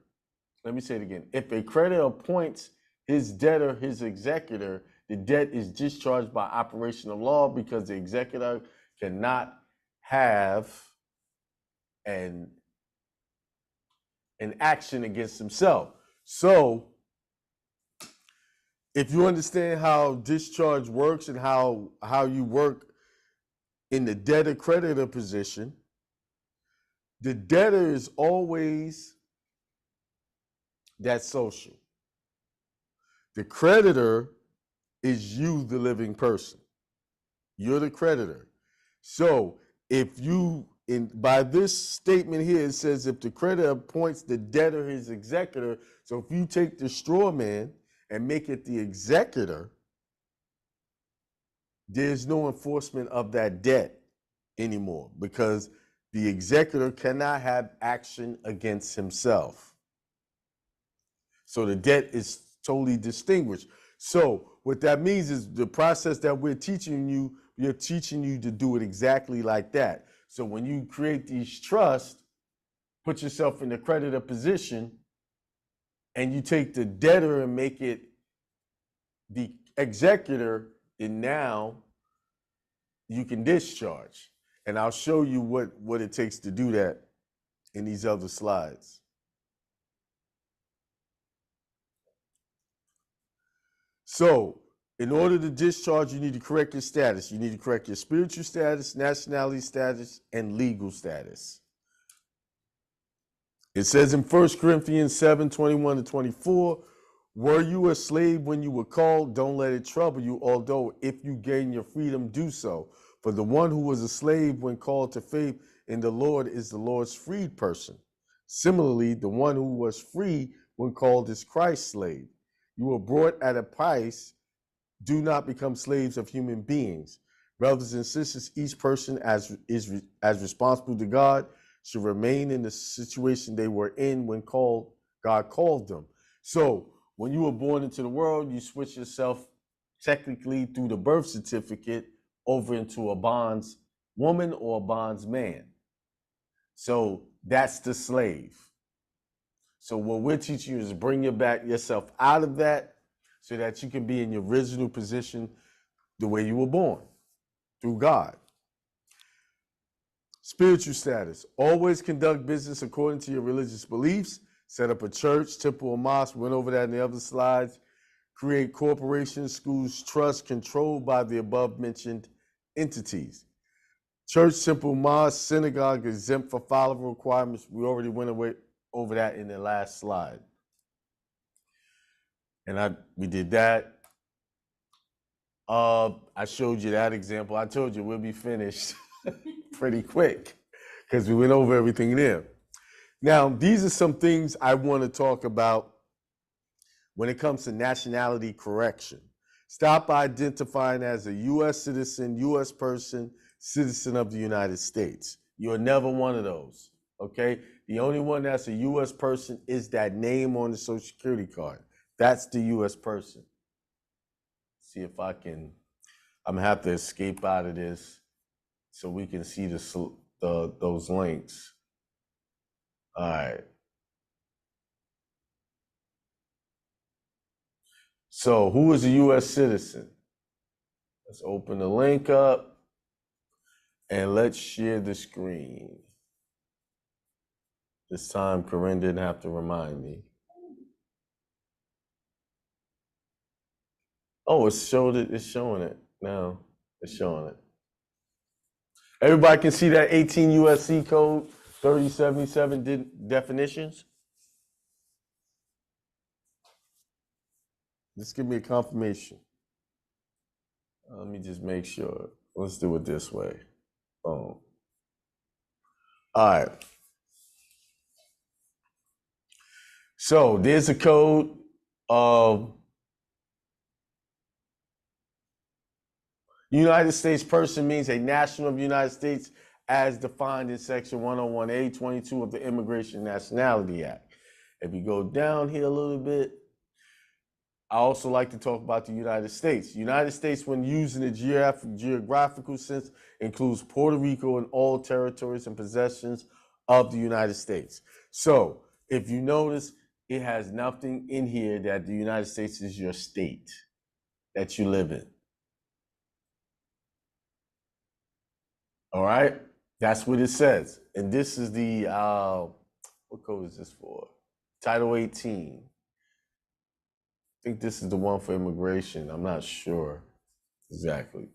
let me say it again. If a creditor appoints his debtor his executor, the debt is discharged by operation of law because the executor cannot have an action against himself. So, if you understand how discharge works and how you work in the debtor-creditor position, the debtor is always that social. The creditor is you, the living person. You're the creditor. So if you, by this statement here, it says if the creditor appoints the debtor his executor, so if you take the straw man and make it the executor, there's no enforcement of that debt anymore because the executor cannot have action against himself. So the debt is totally distinguished. So what that means is the process that we're teaching you to do it exactly like that. So when you create these trusts, put yourself in the creditor position, and you take the debtor and make it the executor, and now you can discharge. And I'll show you what it takes to do that in these other slides. So, in order to discharge, you need to correct your status. You need to correct your spiritual status, nationality status, and legal status. It says in 1 Corinthians 7:21-24, were you a slave when you were called? Don't let it trouble you, although if you gain your freedom, do so. For the one who was a slave when called to faith in the Lord is the Lord's freed person. Similarly, the one who was free when called is Christ's slave. You were bought at a price. Do not become slaves of human beings. Brothers and sisters, each person as responsible to God should remain in the situation they were in when God called them. So when you were born into the world, you switch yourself technically through the birth certificate over into a bonds woman or a bonds man. So that's the slave. So what we're teaching you is bring yourself out of that so that you can be in your original position the way you were born, through God. Spiritual status. Always conduct business according to your religious beliefs. Set up a church, temple, or mosque. Went over that in the other slides. create corporations, schools, trusts controlled by the above mentioned entities. Church, temple, mosque, synagogue exempt for following requirements. We already went over that in the last slide. And we did that. I showed you that example. I told you we'll be finished pretty quick because we went over everything there. Now, these are some things I want to talk about when it comes to nationality correction. Stop identifying as a U.S. citizen, U.S. person, citizen of the United States. You're never one of those, okay? The only one that's a U.S. person is that name on the Social Security card. That's the U.S. person. See if I'm gonna have to escape out of this so we can see those links. All right. So who is a U.S. citizen? Let's open the link up and let's share the screen. This time Corinne didn't have to remind me. Oh, it's showing it now. It's showing it. Everybody can see that 18 USC code 3077 definitions? Just give me a confirmation. Let me just make sure. Let's do it this way. Oh. All right. So there's a code of United States person means a national of the United States as defined in Section 101A 22 of the Immigration and Nationality Act. If you go down here a little bit, I also like to talk about the United States. United States, when used in a geographical sense, includes Puerto Rico and all territories and possessions of the United States. So if you notice, it has nothing in here that the United States is your state that you live in. All right, that's what it says. And this is the, what code is this for? Title 18. I think this is the one for immigration. I'm not sure exactly.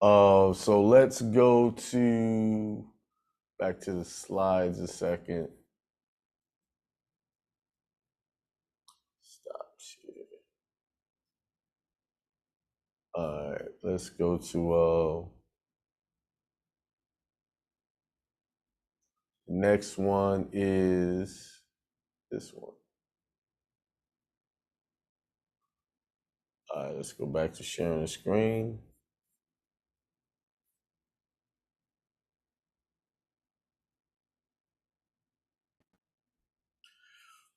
So let's go back to the slides a second. Stop share. All right, let's go to, next one is this one. All right, let's go back to sharing the screen.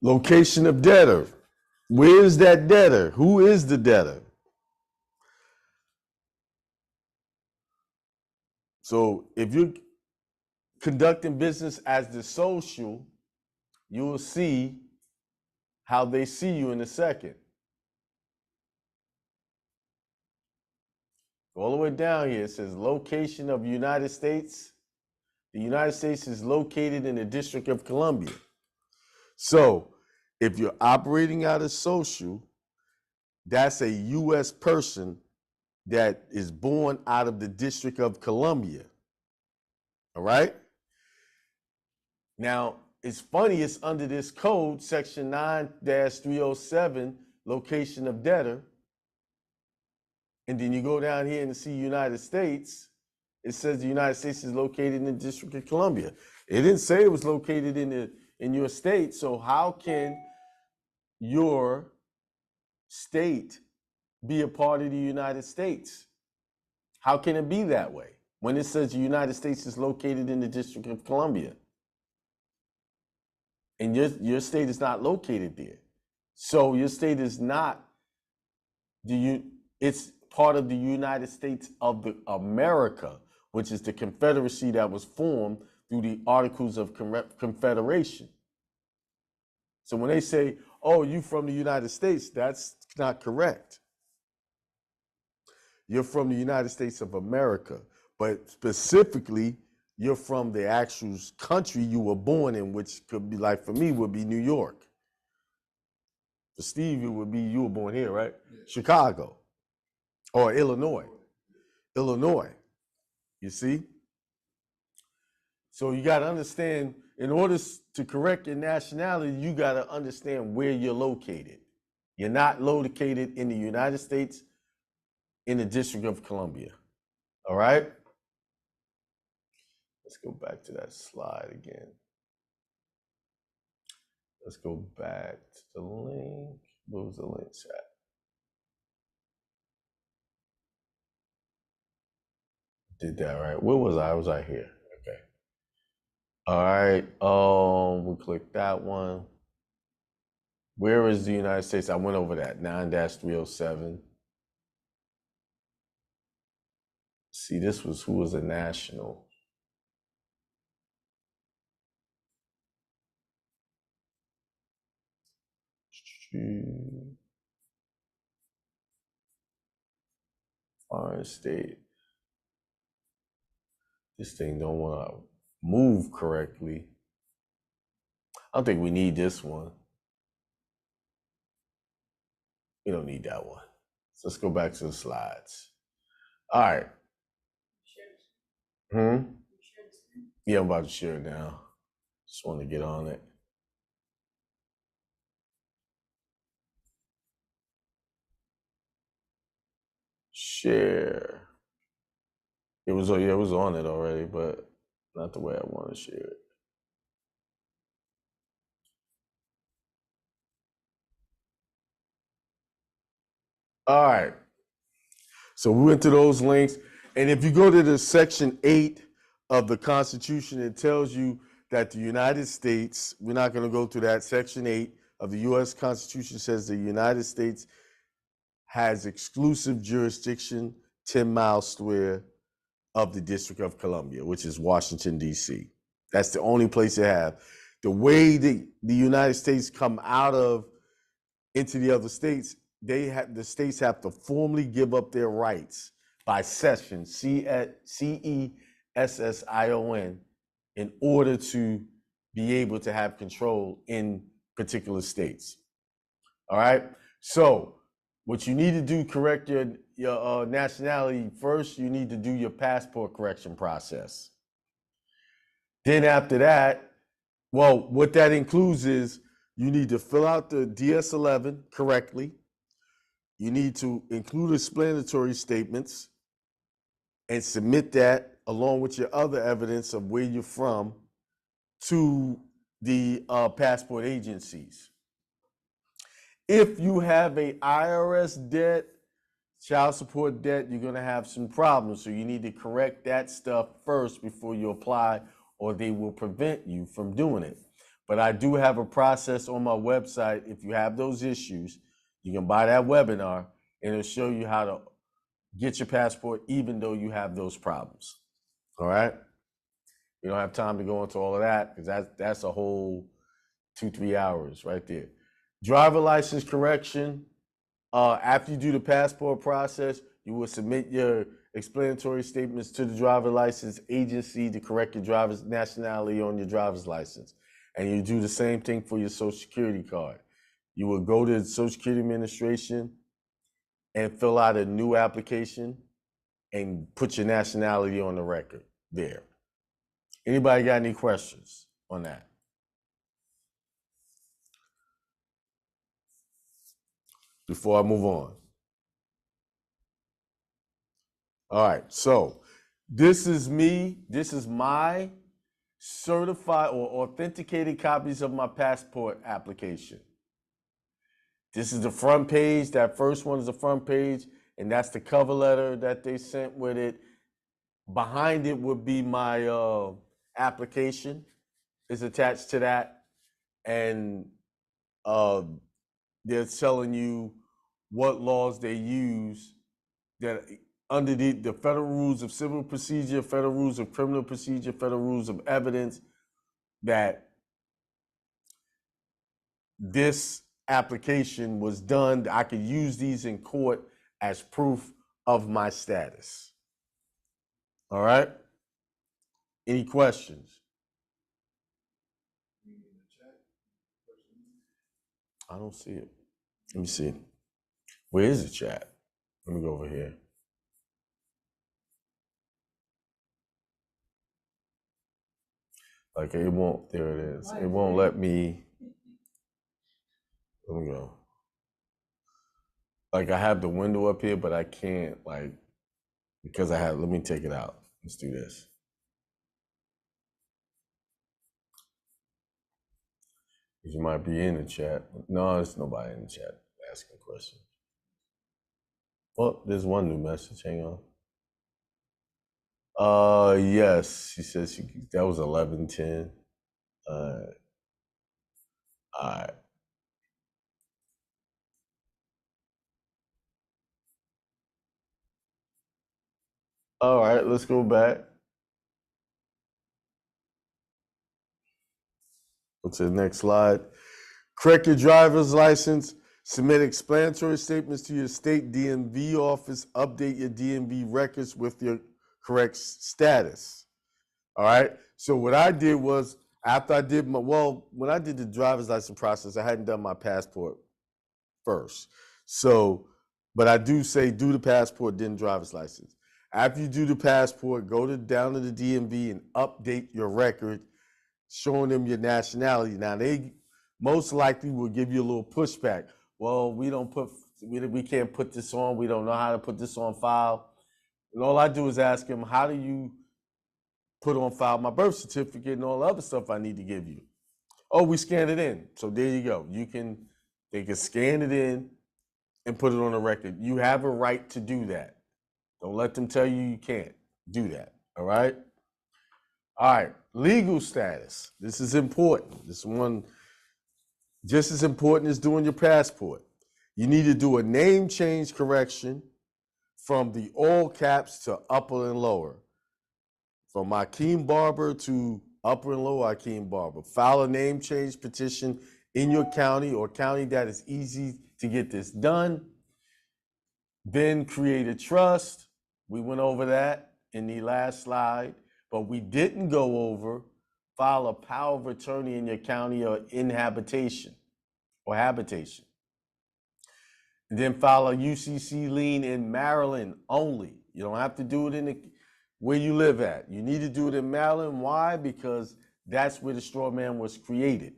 Location of debtor. Where is that debtor? Who is the debtor? So if you're conducting business as the social, you will see how they see you in a second. All the way down here, it says location of United States. The United States is located in the District of Columbia. So if you're operating out of social, that's a U.S. person that is born out of the District of Columbia. All right? Now, it's funny, it's under this code, section 9-307, location of debtor. And then you go down here and see United States. It says the United States is located in the District of Columbia. It didn't say it was located in your state. So how can your state be a part of the United States? How can it be that way when it says the United States is located in the District of Columbia? And your state is not located there. So your state is not, it's part of the United States of America, which is the confederacy that was formed through the Articles of Confederation. So when they say, oh, you from the United States, that's not correct. You're from the United States of America, but specifically, you're from the actual country you were born in, which could be, like for me, would be New York. Steve, it would be you were born here, right? Yeah. Chicago or Illinois. Illinois. You see? So you got to understand, in order to correct your nationality, you got to understand where you're located. You're not located in the United States, in the District of Columbia. All right? Let's go back to that slide again. Let's go back to the link. What was the link chat? Did that right. Where was I? Was I here? Okay. All right. We'll click that one. Where is the United States? I went over that 9-307. See, this was who was a national. Foreign state. This thing don't want to move correctly. I don't think we need this one. We don't need that one. So let's go back to the slides. All right. Yeah, I'm about to share it now. Just want to get on it. Share. It was on it already, but not the way I want to share it. All right. So we went to those links. And if you go to the section 8 of the Constitution, it tells you that the United States, we're not going to go through that. Section 8 of the U.S. Constitution says the United States has exclusive jurisdiction 10 miles square of the District of Columbia, which is Washington, D.C. That's the only place they have. The way the United States come out of into the other states, the states have to formally give up their rights by cession, CESSION, in order to be able to have control in particular states. All right. So what you need to do, correct your nationality first. You need to do your passport correction process. Then after that, well, what that includes is you need to fill out the DS-11 correctly. You need to include explanatory statements and submit that along with your other evidence of where you're from to the passport agencies. If you have a IRS debt, child support debt, you're going to have some problems. So you need to correct that stuff first before you apply, or they will prevent you from doing it. But I do have a process on my website. If you have those issues, you can buy that webinar and it'll show you how to get your passport even though you have those problems. All right? We don't have time to go into all of that because that's a whole 2-3 hours right there. Driver license correction. After you do the passport process, you will submit your explanatory statements to the driver license agency to correct your driver's nationality on your driver's license. And you do the same thing for your Social Security card. You will go to the Social Security Administration and fill out a new application and put your nationality on the record there. Anybody got any questions on that? Before I move on. All right, so this is me. This is my certified or authenticated copies of my passport application. This is the front page. That first one is the front page, and that's the cover letter that they sent with it. Behind it would be my application is attached to that, and they're telling you what laws they use that under the federal rules of civil procedure, federal rules of criminal procedure, federal rules of evidence, that this application was done. I could use these in court as proof of my status. All right? Any questions? I don't see it. Let me see. Where is the chat? Let me go over here. Like it won't, there it is. It won't let me, let me go. Like I have the window up here, but I can't like, because I have, let me take it out. Let's do this. You might be in the chat. No, there's nobody in the chat asking questions. Oh, there's one new message. Hang on. Yes, she says that was 11:10. All right. All right, let's go back. Go to the next slide. Correct your driver's license. Submit explanatory statements to your state DMV office. Update your DMV records with your correct status. All right. So what I did was after I did when I did the driver's license process, I hadn't done my passport first. So, but I do say do the passport, then driver's license. After you do the passport, go down to the DMV and update your record, showing them your nationality. Now they most likely will give you a little pushback. Well, we can't put this on. We don't know how to put this on file. And all I do is ask them, how do you put on file my birth certificate and all the other stuff I need to give you? Oh, we scan it in. So there you go. They can scan it in and put it on the record. You have a right to do that. Don't let them tell you can't do that. All right. All right. Legal status. This is important. This one just as important as doing your passport. You need to do a name change correction from the all caps to upper and lower. From Akeem Barber to upper and lower Akeem Barber. File a name change petition in your county or county that is easy to get this done. Then create a trust. We went over that in the last slide, but we didn't go over file a power of attorney in your county or in habitation or habitation. And then file a UCC lien in Maryland only. You don't have to do it where you live at. You need to do it in Maryland. Why? Because that's where the straw man was created,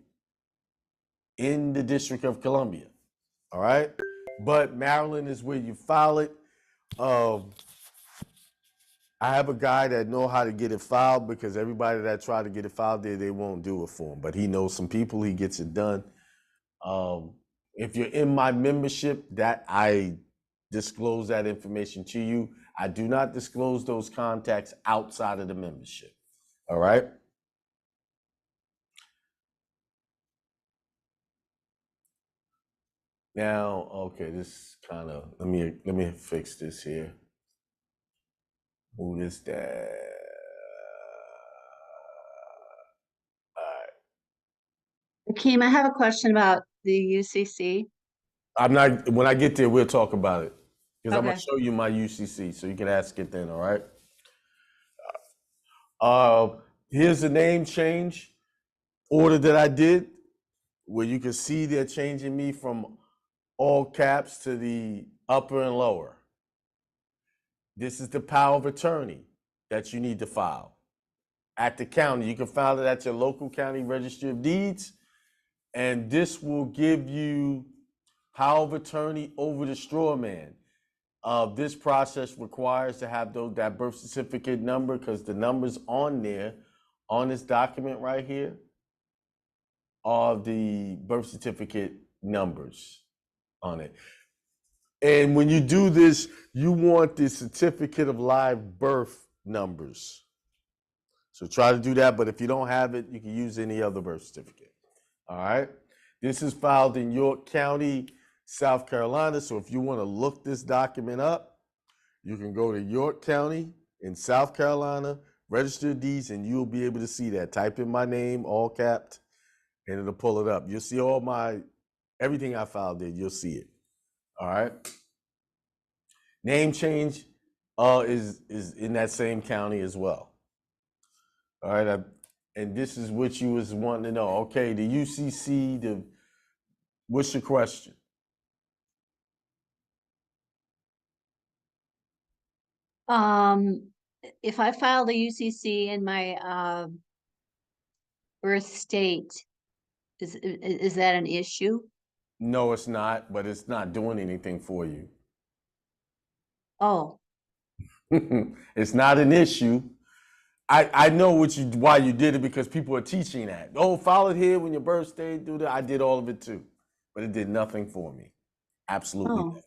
in the District of Columbia. All right? But Maryland is where you file it. I have a guy that know how to get it filed, because everybody that tried to get it filed there, they won't do it for him. But he knows some people, he gets it done. If you're in my membership, that I disclose that information to you. I do not disclose those contacts outside of the membership. All right? Now, okay, this kind of, let me fix this here. Move this down. All right. Akeem, I have a question about the UCC. When I get there, we'll talk about it. Because I'm Okay. gonna show you my UCC, so you can ask it then, all right? Here's the name change order that I did, where you can see they're changing me from all caps to the upper and lower. This is the power of attorney that you need to file at the county. You can file it at your local county registry of deeds, and this will give you power of attorney over the straw man. This process requires to have that birth certificate number, because the numbers on there, on this document right here, are the birth certificate numbers on it. And when you do this, you want the certificate of live birth numbers. So try to do that, but if you don't have it, you can use any other birth certificate. All right? This is filed in York County, South Carolina. So if you want to look this document up, you can go to York County in South Carolina, register of deeds, and you'll be able to see that. Type in my name, all capped, and it'll pull it up. You'll see everything I filed there, you'll see it. All right. Name change is in that same county as well. All right. And this is what you was wanting to know. Okay, the UCC, what's your question? If I filed a UCC in my, birth state, is that an issue? No, it's not, but it's not doing anything for you. Oh, It's not an issue. I know why you did it, because people are teaching that. Oh, file it here when your birthday, do that. I did all of it too, but it did nothing for me. Absolutely oh, nothing.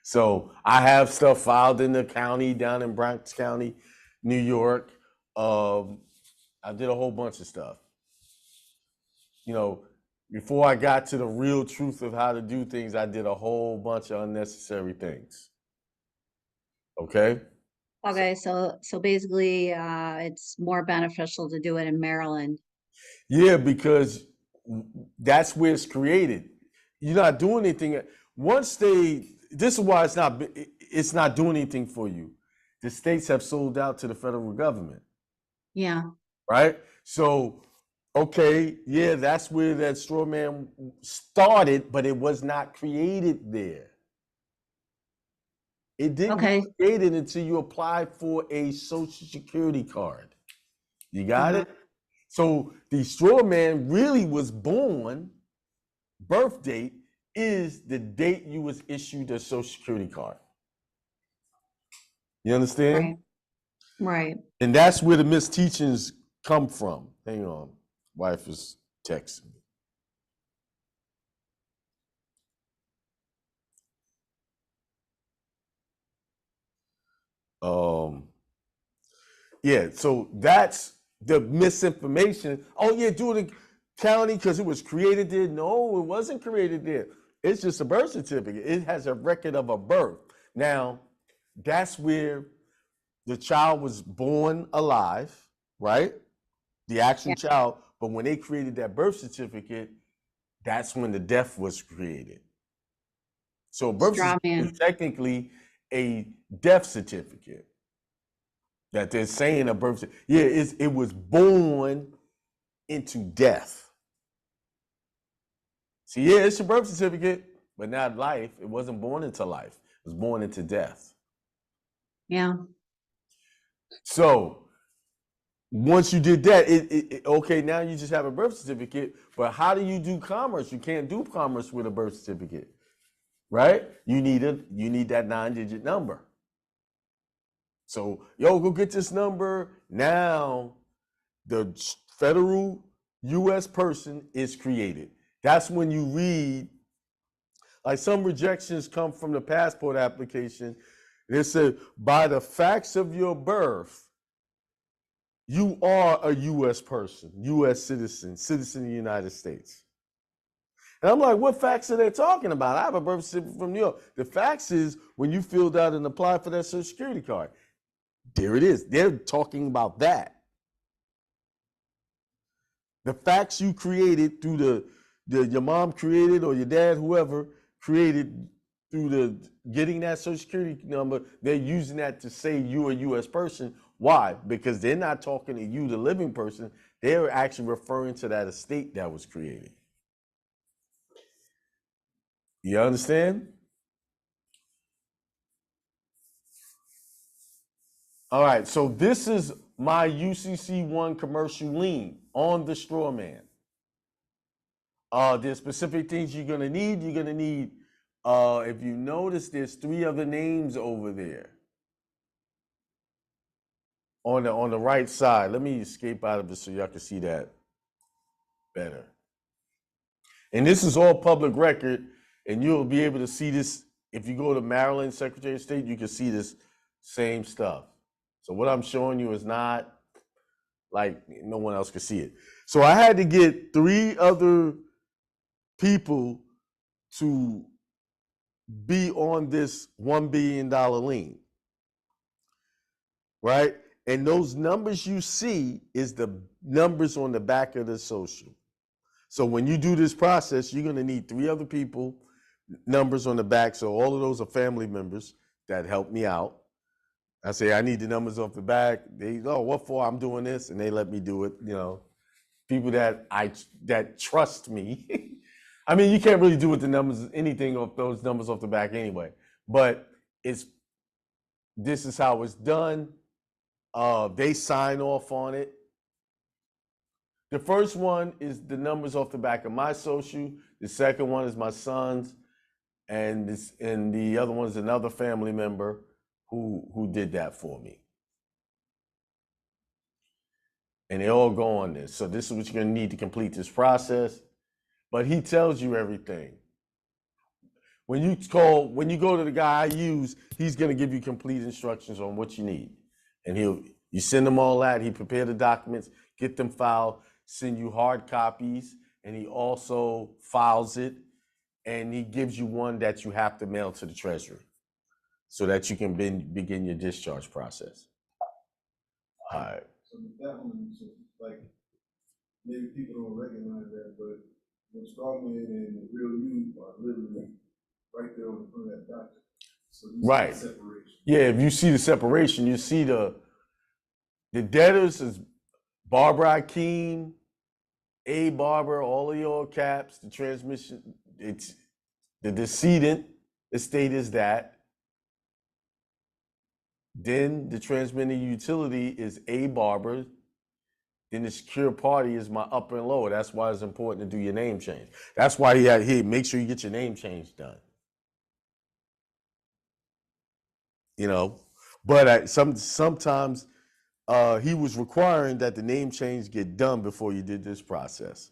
So I have stuff filed in the county down in Bronx County, New York. I did a whole bunch of stuff. You know, before I got to the real truth of how to do things, I did a whole bunch of unnecessary things. Okay? okay, so basically, it's more beneficial to do it in Maryland. Yeah, because that's where it's created. You're not doing anything. Once this is why it's not doing anything for you. The states have sold out to the federal government, Yeah, right? So, okay, yeah, that's where that straw man started, but it was not created there. It didn't get okay, created until you applied for a Social Security card. You got it? So the straw man really was born, birth date is the date you was issued a Social Security card. You understand? right, right. And that's where the misteachings come from. Hang on. Wife is texting me. Yeah, so that's the misinformation. Oh yeah, do it in county because it was created there. No, it wasn't created there. It's just a birth certificate. It has a record of a birth. Now, that's where the child was born alive, right? The actual Yeah, child. But when they created that birth certificate, that's when the death was created. So a birth straw certificate is man. technically a death certificate that they're saying a birth certificate. Yeah, it was born into death. See, yeah, it's your birth certificate, but not life. It wasn't born into life. It was born into death. Yeah, So once you did that, okay, now you just have a birth certificate, but how do you do commerce? You can't do commerce with a birth certificate, right? You need that 9-digit number. So, yo, go get this number. Now the federal US person is created. That's when you read, like some rejections come from the passport application. They said, by the facts of your birth, you are a US person, US citizen, citizen of the United States. And I'm like, what facts are they talking about? I have a birth certificate from New York. The facts is when you filled out and applied for that Social Security card. There it is. They're talking about that. The facts you created through your mom created or your dad, whoever created through the getting that Social Security number, they're using that to say you're a US person. Why? Because they're not talking to you, the living person. They're actually referring to that estate that was created. You understand? All right, so this is my UCC1 commercial lien on the straw man. There's specific things you're gonna need. You're gonna need, if you notice, there's 3 other names over there on the right side. Let me escape out of it so y'all can see that better. And this is all public record, and you'll be able to see this if you go to Maryland Secretary of State. You can see this same stuff. So what I'm showing you is not like no one else can see it. So I had to get 3 other people to be on this $1 billion lien, right? And those numbers you see is the numbers on the back of the social. So when you do this process, you're going to need 3 other people, numbers on the back. So all of those are family members that help me out. I say, I need the numbers off the back. They, oh, what for? I'm doing this. And they let me do it, people that trust me. I mean, you can't really do with the numbers anything off those numbers off the back anyway. But it's This is how it's done. They sign off on it. The first one is the numbers off the back of my social. The second one is my son's, and the other one is another family member who did that for me. And they all go on this. So this is what you're gonna need to complete this process. But he tells you everything. When you go to the guy I use, he's gonna give you complete instructions on what you need. And you send him all that, he prepare the documents, get them filed, send you hard copies, and he also files it, and he gives you one that you have to mail to the Treasury so that you can begin your discharge process. All right. So that one, so like, maybe people don't recognize that, but the strongman and the real you are literally right there on the front of that document. So you Right. see the separation. Yeah, if you see the separation, you see the debtors is Barbara Akeem, A. Barber, all of your caps. The transmission, it's the decedent estate is that. Then the transmitting utility is A. Barber. Then the secure party is my upper and lower. That's why it's important to do your name change. That's why he make sure you get your name change done. You know, but sometimes he was requiring that the name change get done before you did this process.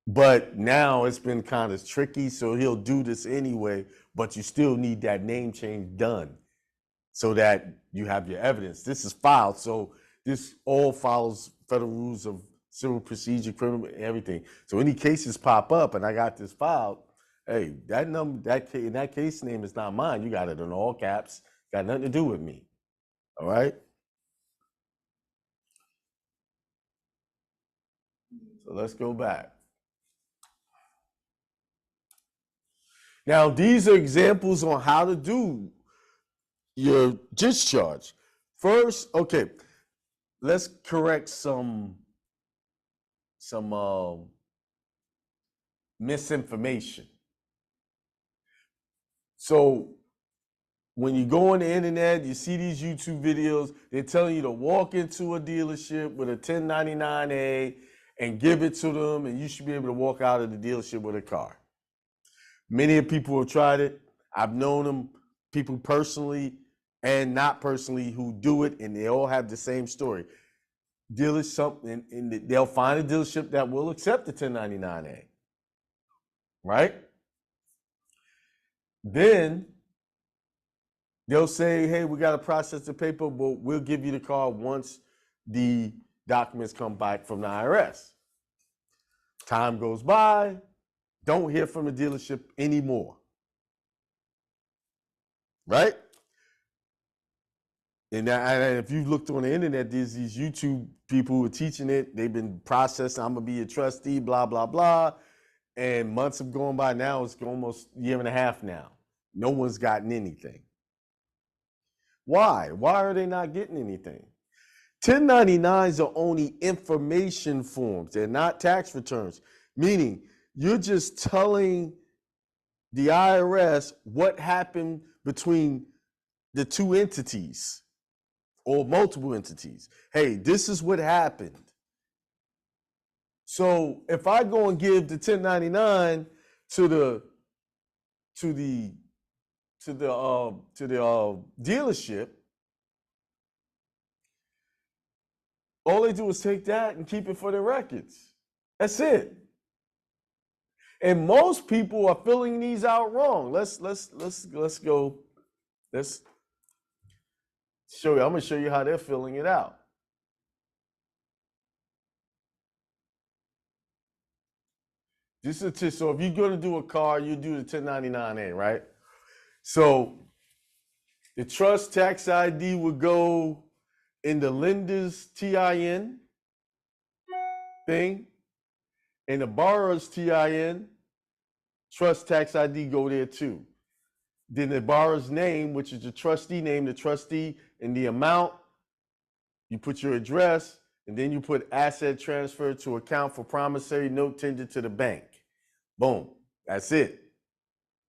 But now it's been kind of tricky, so he'll do this anyway, but you still need that name change done so that you have your evidence. This is filed, so this all follows federal rules of civil procedure, criminal, everything. So any cases pop up and I got this filed, hey, that number, that case name is not mine. You got it in all caps. Got nothing to do with me. All right? So let's go back. Now, these are examples on how to do your discharge. First, okay, let's correct some misinformation. So when you go on the internet, you see these YouTube videos, they're telling you to walk into a dealership with a 1099A and give it to them, and you should be able to walk out of the dealership with a car. Many people have tried it. I've known them, people personally and not personally, who do it, and they all have the same story. Dealers, and they'll find a dealership that will accept the 1099A, right? Then they'll say, hey, we got to process the paper, but we'll give you the car once the documents come back from the IRS. Time goes by, don't hear from the dealership anymore, right? And if you looked on the internet, there's these YouTube people who are teaching it. They've been processing, I'm going to be a trustee, blah, blah, blah. And months have gone by now. It's almost a year and a half now. No one's gotten anything. Why? Why are they not getting anything? 1099s are only information forms. They're not tax returns, meaning you're just telling the IRS what happened between the two entities or multiple entities. Hey, this is what happened. So if I go and give the 1099 to the dealership, all they do is take that and keep it for their records. That's it. And most people are filling these out wrong. Let's go. Let's show you. I'm gonna show you how they're filling it out. So if you're gonna do a car, you do the 1099A, right? So the trust tax ID would go in the lender's TIN thing, and the borrower's TIN, trust tax ID go there too. Then the borrower's name, which is the trustee name, the trustee, and the amount, you put your address, and then you put asset transfer to account for promissory note tendered to the bank. Boom, that's it.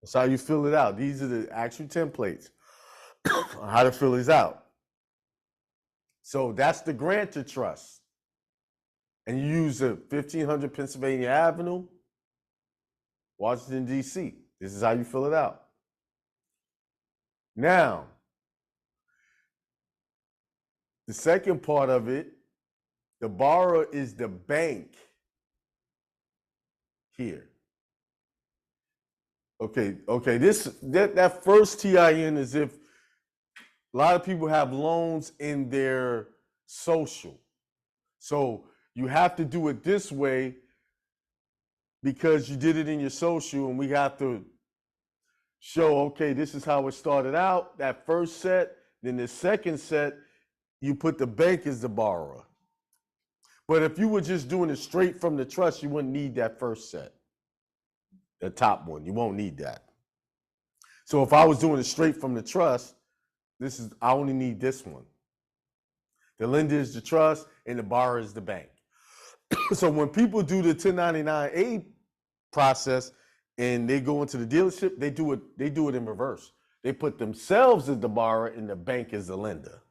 That's how you fill it out. These are the actual templates. how to fill these out. So that's the grantor trust. And you use the 1500 Pennsylvania Avenue, Washington, D.C. This is how you fill it out. Now, the second part of it, the borrower is the bank here. Okay, that first TIN is if a lot of people have loans in their social. So you have to do it this way because you did it in your social, and we have to show, okay, this is how it started out, that first set. Then the second set, you put the bank as the borrower. But if you were just doing it straight from the trust, you wouldn't need that first set, the top one. You won't need that. So if I was doing it straight from the trust, I only need this one. The lender is the trust and the borrower is the bank. So when people do the 1099A process and they go into the dealership, they do it in reverse. They put themselves as the borrower and the bank as the lender.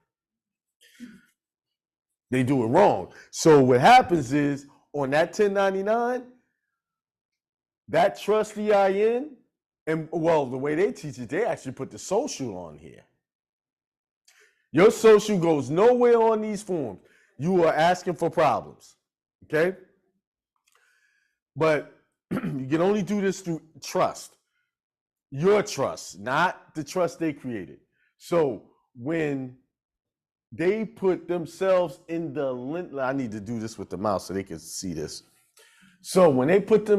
They do it wrong. So what happens is on that 1099, that trust EIN, and well, the way they teach it, they actually put the social on here. Your social goes nowhere on these forms. You are asking for problems, okay? But you can only do this through trust. Your trust, not the trust they created. So when they put themselves in the lender, I need to do this with the mouse so they can see this. So when they put the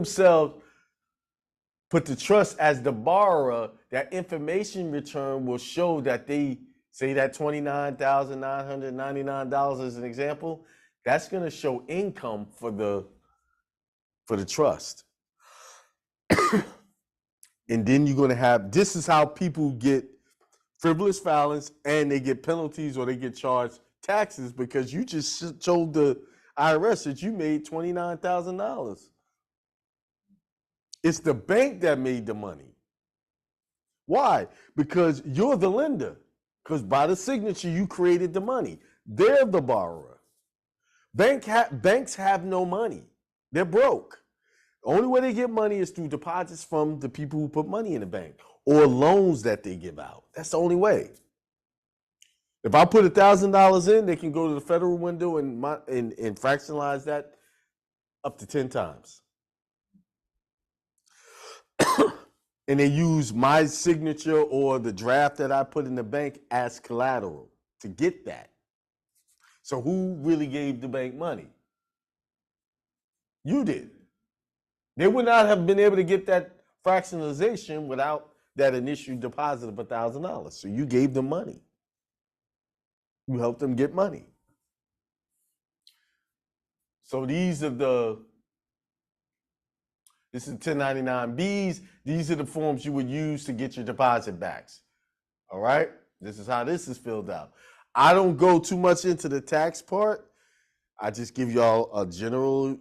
trust as the borrower, that information return will show that they say that $29,999 as an example. That's going to show income for the trust. And then you're going to have, this is how people get frivolous filings and they get penalties or they get charged taxes because you just told the IRS that you made $29,000. It's the bank that made the money. Why? Because you're the lender. Because by the signature, you created the money. They're the borrower. Banks have no money. They're broke. The only way they get money is through deposits from the people who put money in the bank or loans that they give out. That's the only way. If I put $1,000 in, they can go to the federal window and fractionalize that up to 10 times. And they use my signature or the draft that I put in the bank as collateral to get that. So who really gave the bank money? You did. They would not have been able to get that fractionalization without that initial deposit of $1,000. So you gave them money. You helped them get money. So this is 1099Bs. These are the forms you would use to get your deposit backs. All right? This is how this is filled out. I don't go too much into the tax part. I just give y'all a general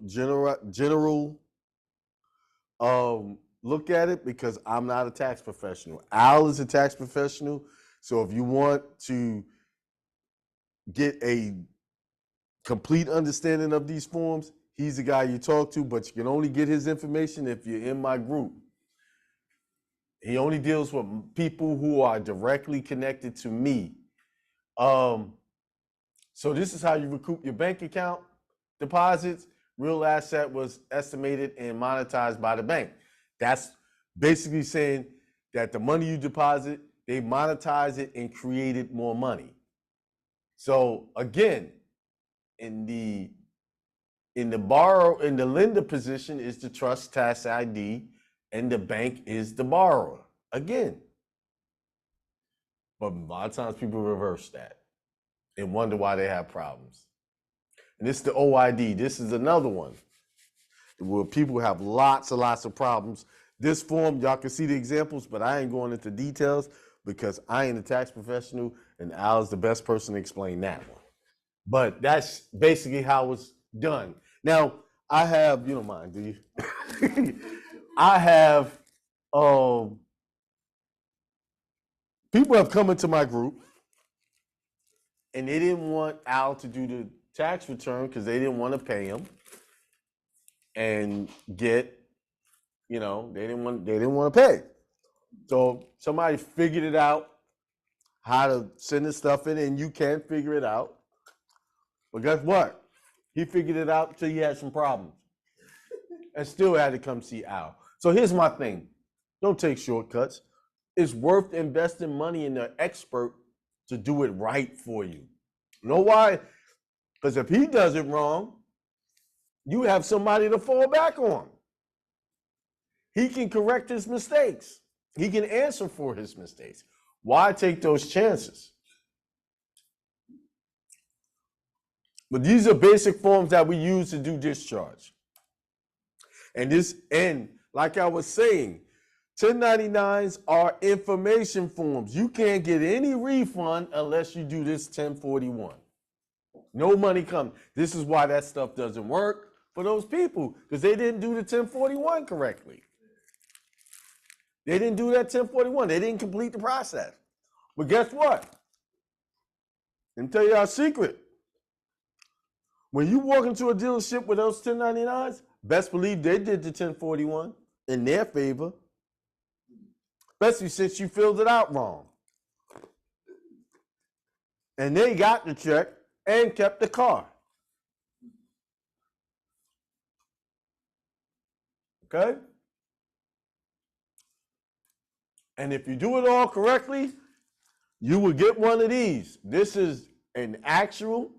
look at it because I'm not a tax professional. Al is a tax professional. So if you want to get a complete understanding of these forms, he's the guy you talk to, but you can only get his information if you're in my group. He only deals with people who are directly connected to me. So this is how you recoup your bank account deposits. Real asset was estimated and monetized by the bank. That's basically saying that the money you deposit, they monetize it and created more money. So again, in the lender position is the trust tax ID and the bank is the borrower. Again. But a lot of times people reverse that and wonder why they have problems. And this is the OID. This is another one where people have lots and lots of problems. This form, y'all can see the examples, but I ain't going into details because I ain't a tax professional and Al is the best person to explain that one. But that's basically how it's done. Now, I have, you don't mind, do you? I have People have come into my group and they didn't want Al to do the tax return because they didn't want to pay him and get, they didn't want to pay. So somebody figured it out how to send the stuff in, and you can figure it out. But guess what? He figured it out until he had some problems and still had to come see Al. So here's my thing. Don't take shortcuts. It's worth investing money in an expert to do it right for you. You know why? Because if he does it wrong, you have somebody to fall back on. He can correct his mistakes. He can answer for his mistakes. Why take those chances? But these are basic forms that we use to do discharge. And like I was saying, 1099s are information forms. You can't get any refund unless you do this 1041. No money comes. This is why that stuff doesn't work for those people, because they didn't do the 1041 correctly. They didn't do that 1041. They didn't complete the process. But guess what? Let me tell you our secret. When you walk into a dealership with those 1099s, best believe they did the 1041 in their favor, especially since you filled it out wrong. And they got the check and kept the car. Okay? And if you do it all correctly, you will get one of these. This is an actual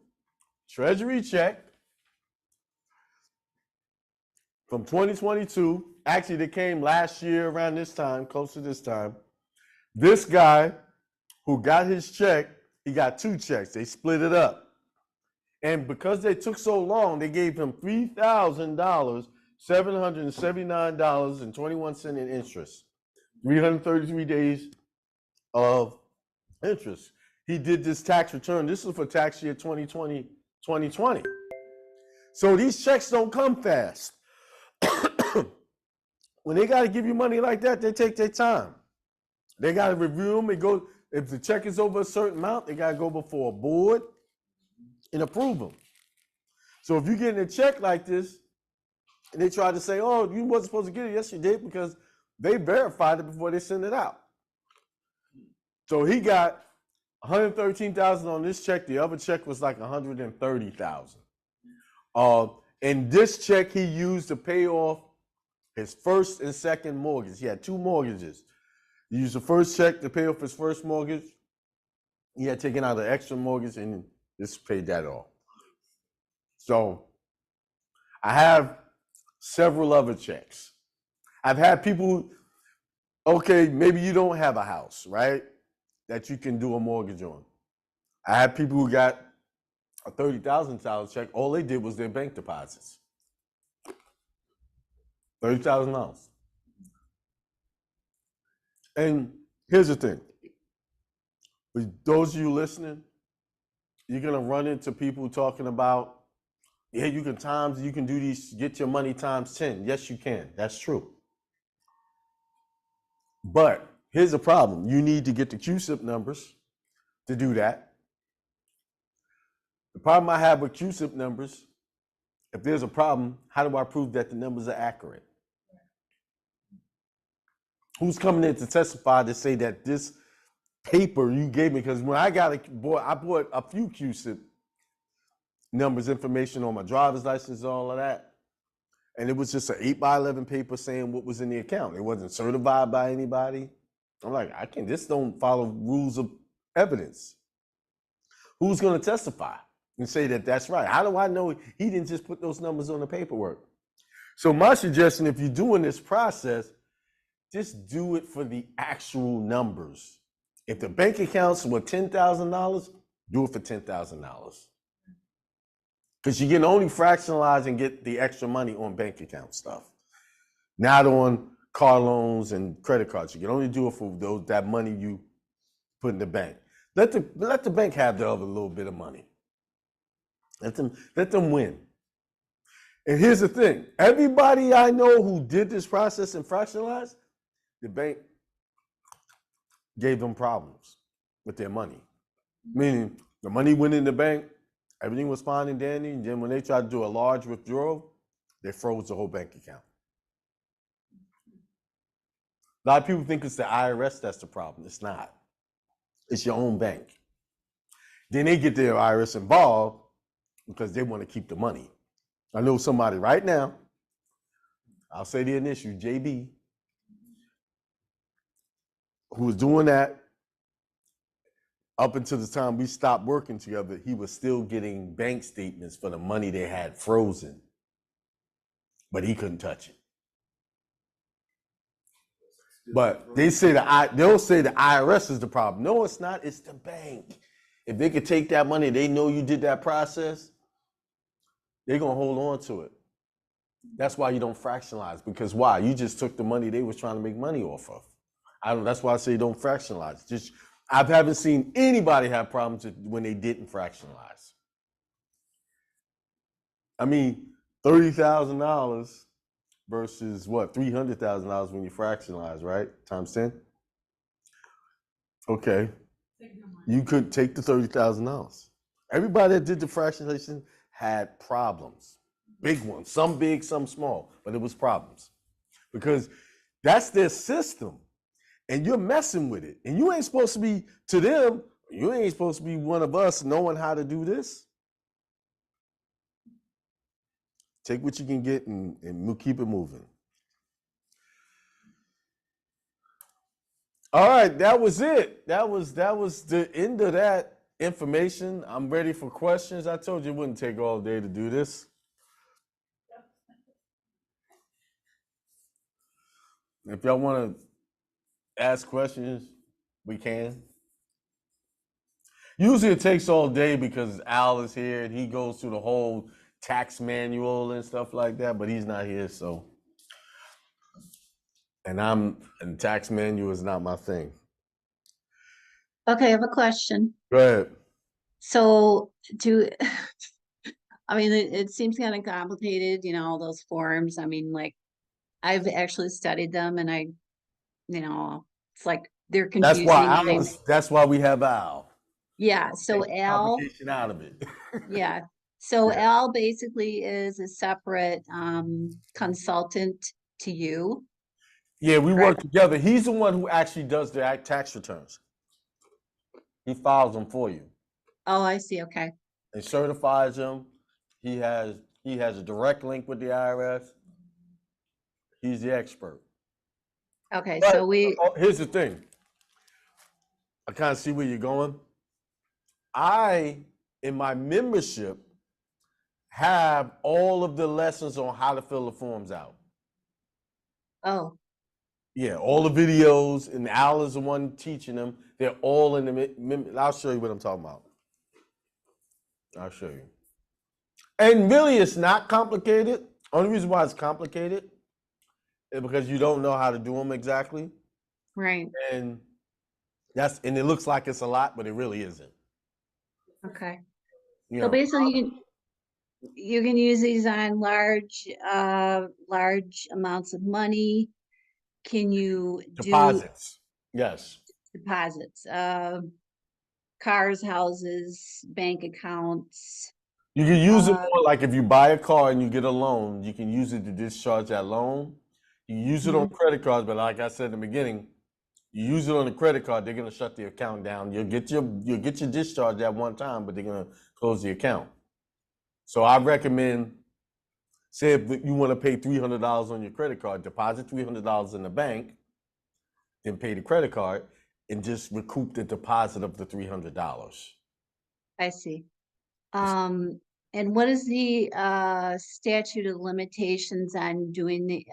Treasury check from 2022. Actually, they came last year around this time, close to this time. This guy who got his check, he got two checks. They split it up. And because they took so long, they gave him $3,000, $779.21 in interest. 333 days of interest. He did this tax return. This is for tax year 2020. So these checks don't come fast. When they got to give you money like that, they take their time. They got to review them. If the check is over a certain amount, they got to go before a board and approve them. So if you're getting a check like this, and they try to say, oh, you wasn't supposed to get it. Yes, you did, because they verified it before they sent it out. So he got $113,000 on this check. The other check was like $130,000. And this check he used to pay off his first and second mortgage. He had two mortgages. He used the first check to pay off his first mortgage. He had taken out an extra mortgage and just paid that off. So I have several other checks. I've had people, okay, maybe you don't have a house, right, that you can do a mortgage on. I had people who got a $30,000 check. All they did was their bank deposits. $30,000. And here's the thing. For those of you listening, you're going to run into people talking about, yeah, you can do these, get your money times 10. Yes, you can. That's true. But here's the problem. You need to get the QSIP numbers to do that. The problem I have with QSIP numbers, if there's a problem, how do I prove that the numbers are accurate? Who's coming in to testify to say that this paper you gave me, because when I bought a few QSIP numbers, information on my driver's license, all of that, and it was just an 8x11 paper saying what was in the account. It wasn't certified by anybody. I'm like, this don't follow rules of evidence. Who's going to testify and say that that's right? How do I know he didn't just put those numbers on the paperwork? So my suggestion, if you're doing this process, just do it for the actual numbers. If the bank accounts were $10,000, do it for $10,000. Because you can only fractionalize and get the extra money on bank account stuff, not on car loans and credit cards. You can only do it for that money you put in the bank. Let the bank have the other little bit of money. Let them win. And here's the thing. Everybody I know who did this process and fractionalized, the bank gave them problems with their money. Meaning the money went in the bank, everything was fine and dandy, and then when they tried to do a large withdrawal, they froze the whole bank account. A lot of people think it's the IRS that's the problem. It's not. It's your own bank. Then they get their IRS involved because they want to keep the money. I know somebody right now, I'll say the initial, JB, who was doing that up until the time we stopped working together. He was still getting bank statements for the money they had frozen, but he couldn't touch it. But they'll say the IRS is the problem. No, it's not. It's the bank. If they could take that money, they know you did that process, they're going to hold on to it. That's why you don't fractionalize. Because why? You just took the money they was trying to make money off of. That's why I say don't fractionalize. I haven't seen anybody have problems when they didn't fractionalize. I mean, $30,000 versus what? $300,000 when you fractionalize, right? Times 10. Okay. You could take the $30,000. Everybody that did the fractionalization had problems. Big ones. Some big, some small. But it was problems. Because that's their system. And you're messing with it. And you ain't supposed to be, to them, you ain't supposed to be one of us knowing how to do this. Take what you can get and we'll keep it moving. All right, that was it. That was the end of that information. I'm ready for questions. I told you it wouldn't take all day to do this. If y'all want to ask questions, we can. Usually it takes all day because Al is here and he goes through the whole tax manual and stuff like that, but he's not here, so. And tax manual is not my thing. Okay, I have a question. Go ahead. So I mean, it seems kind of complicated, all those forms. I mean, like, I've actually studied them and it's like they're confusing. That's why we have Al. Yeah, so Take the Al, complication out of it. yeah. So Yeah. Al basically is a separate consultant to you. Yeah, we work Correct. together. He's the one who actually does the tax returns. He files them for you Oh, I see. Okay. and certifies them. He has a direct link with the IRS. He's the expert. Okay, But so here's the thing. I kind of see where you're going. In my membership, have all of the lessons on how to fill the forms out. oh, Yeah, all the videos, and Al is the one teaching them. They're all in the. I'll show you what I'm talking about. I'll show you. And really, it's not complicated. Only reason why it's complicated is because you don't know how to do them exactly, right. and it looks like it's a lot, but it really isn't. Okay. You So know, basically you can use these on large amounts of money. Can you do deposits. Yes. deposits? Cars, houses, bank accounts. You can use it more like if you buy a car and you get a loan, you can use it to discharge that loan. You use it on credit cards, but like I said in the beginning, you use it on the credit card, they're gonna shut the account down. You'll get your discharge at one time, but they're gonna close the account. So I recommend, say if you want to pay $300 on your credit card, deposit $300 in the bank, then pay the credit card, and just recoup the deposit of the $300. I see. And what is the statute of limitations on doing the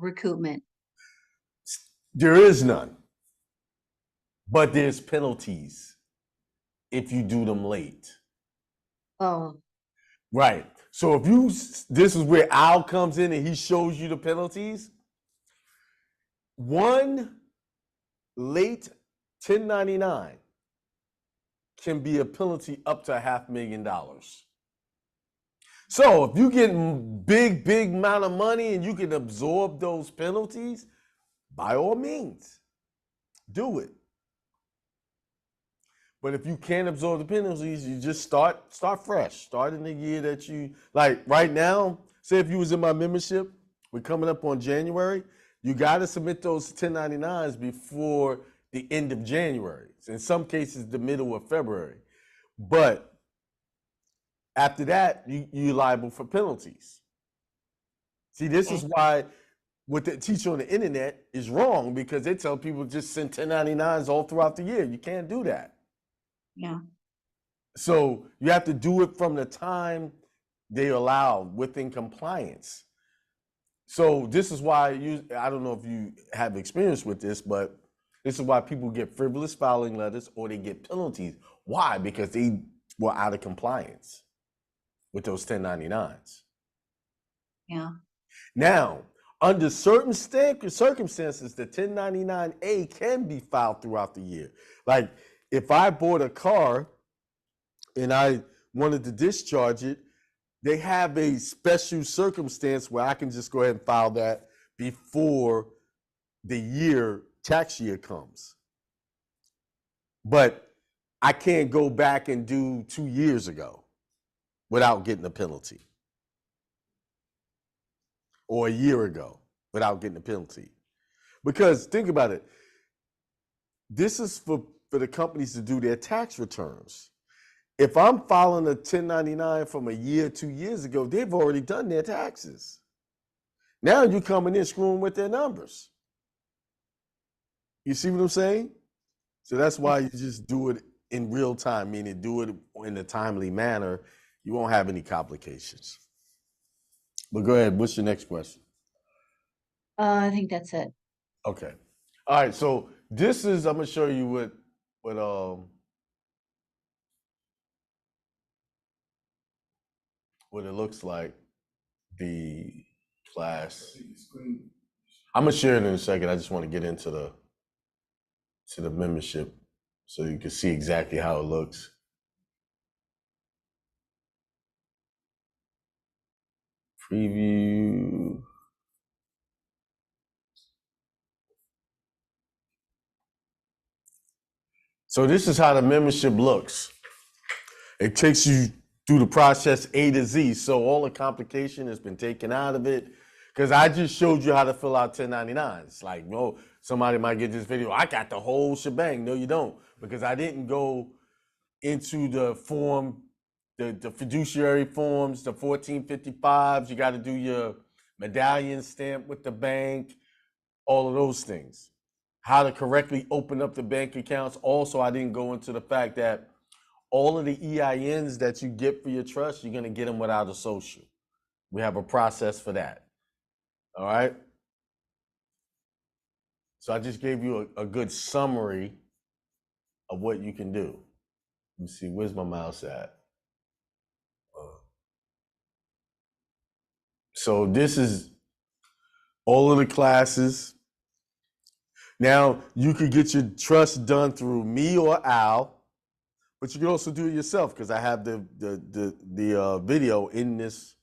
recoupment? There is none, but there's penalties if you do them late. Oh, Right. So this is where Al comes in and he shows you the penalties. One late 1099 can be a penalty up to $500,000. So if you get big amount of money and you can absorb those penalties, by all means, do it. But if you can't absorb the penalties, you just start fresh. Start in the year that you like. Right now, say if you was in my membership, we're coming up on January. You got to submit those 1099s before the end of January. In some cases, the middle of February. But after that, you're liable for penalties. See, this is why what they teach on the internet is wrong, because they tell people just send 1099s all throughout the year. You can't do that. Yeah. So you have to do it from the time they allow within compliance. So this is why I don't know if you have experience with this, but this is why people get frivolous filing letters or they get penalties. Why? Because they were out of compliance with those 1099s. Yeah. Now, under certain circumstances, the 1099A can be filed throughout the year. Like if I bought a car and I wanted to discharge it, they have a special circumstance where I can just go ahead and file that before the tax year comes. But I can't go back and do 2 years ago without getting a penalty, or a year ago without getting a penalty. Because think about it, this is for the companies to do their tax returns. If I'm filing a 1099 from a year, 2 years ago, they've already done their taxes. Now you're coming in screwing with their numbers. You see what I'm saying? So that's why you just do it in real time, meaning do it in a timely manner. You won't have any complications. But go ahead, what's your next question? I think that's it. Okay. All right, so this is, I'm gonna show you what it looks like, the class. I'm gonna share it in a second. I just want to get into the membership so you can see exactly how it looks. Preview. So this is how the membership looks. It takes you through the process A to Z. So all the complication has been taken out of it, because I just showed you how to fill out 1099s. Like, no, somebody might get this video, I got the whole shebang. No, you don't, because I didn't go into the form, the fiduciary forms, the 1455s. You got to do your medallion stamp with the bank, all of those things. How to correctly open up the bank accounts. Also, I didn't go into the fact that all of the EINs that you get for your trust, you're going to get them without a social. We have a process for that. All right. So I just gave you a good summary of what you can do. Let me see, where's my mouse at? So this is all of the classes. Now you could get your trust done through me or Al, but you can also do it yourself, because I have the video in this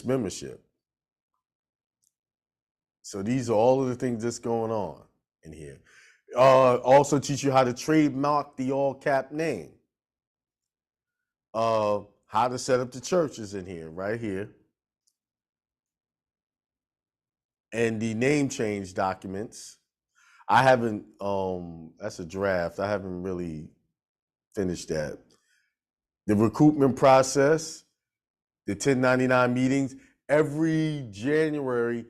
membership. So these are all of the things that's going on in here. Also teach you how to trademark the all cap name. How to set up the churches in here, right here. And the name change documents. I haven't, that's a draft. I haven't really finished that. The recoupment process, the 1099 meetings. Every January,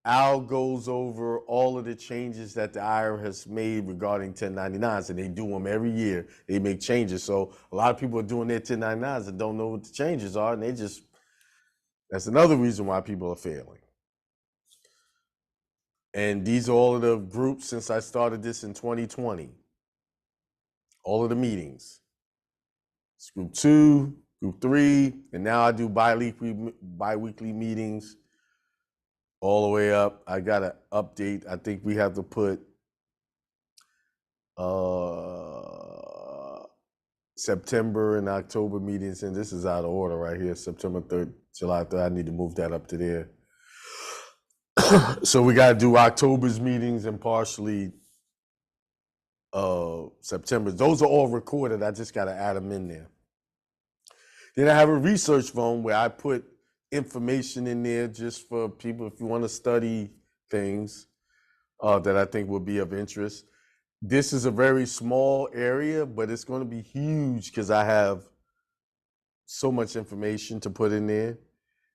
Al goes over all of the changes that the IRS has made regarding 1099s, and they do them every year. They make changes. So a lot of people are doing their 1099s and don't know what the changes are, and that's another reason why people are failing. And these are all of the groups since I started this in 2020. All of the meetings. It's group 2, group 3, and now I do bi-weekly meetings all the way up. I got to update. I think we have to put September and October meetings in. This is out of order right here. September 3rd, July 3rd. I need to move that up to there. So we got to do October's meetings and partially September. Those are all recorded. I just got to add them in there. Then I have a research phone where I put information in there just for people if you want to study things that I think will be of interest. This is a very small area, but it's going to be huge because I have so much information to put in there,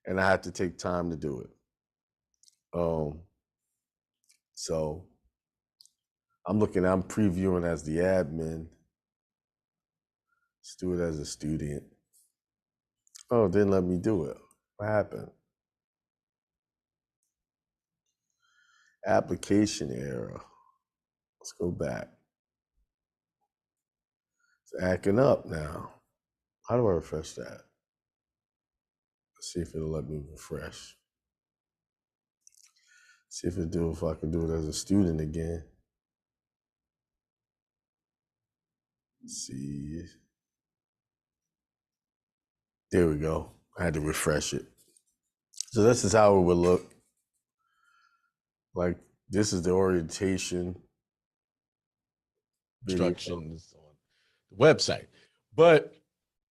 and I have to take time to do it. So I'm previewing as the admin. Let's do it as a student. Oh, it didn't let me do it. What happened? Application error. Let's go back. It's acting up now. How do I refresh that? Let's see if it'll let me refresh. See if I can do it as a student again. Let's see. There we go. I had to refresh it. So this is how it would look. Like this is the orientation instructions on the website. But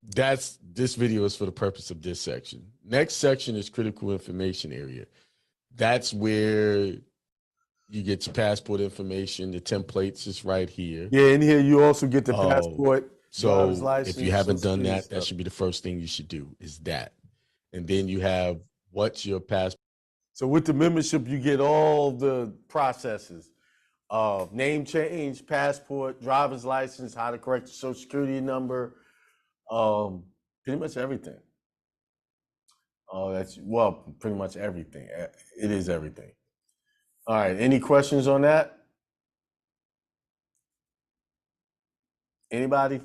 this video is for the purpose of this section. Next section is critical information area. That's where you get your passport information. The templates is right here. Yeah, in here you also get the passport, driver's So license. if you haven't done that, stuff. that should be the first thing you should do is that. And then you have what's your passport. So with the membership, you get all the processes. Name change, passport, driver's license, how to correct the social security number, pretty much everything. Pretty much everything. It is everything. All right, any questions on that? Anybody?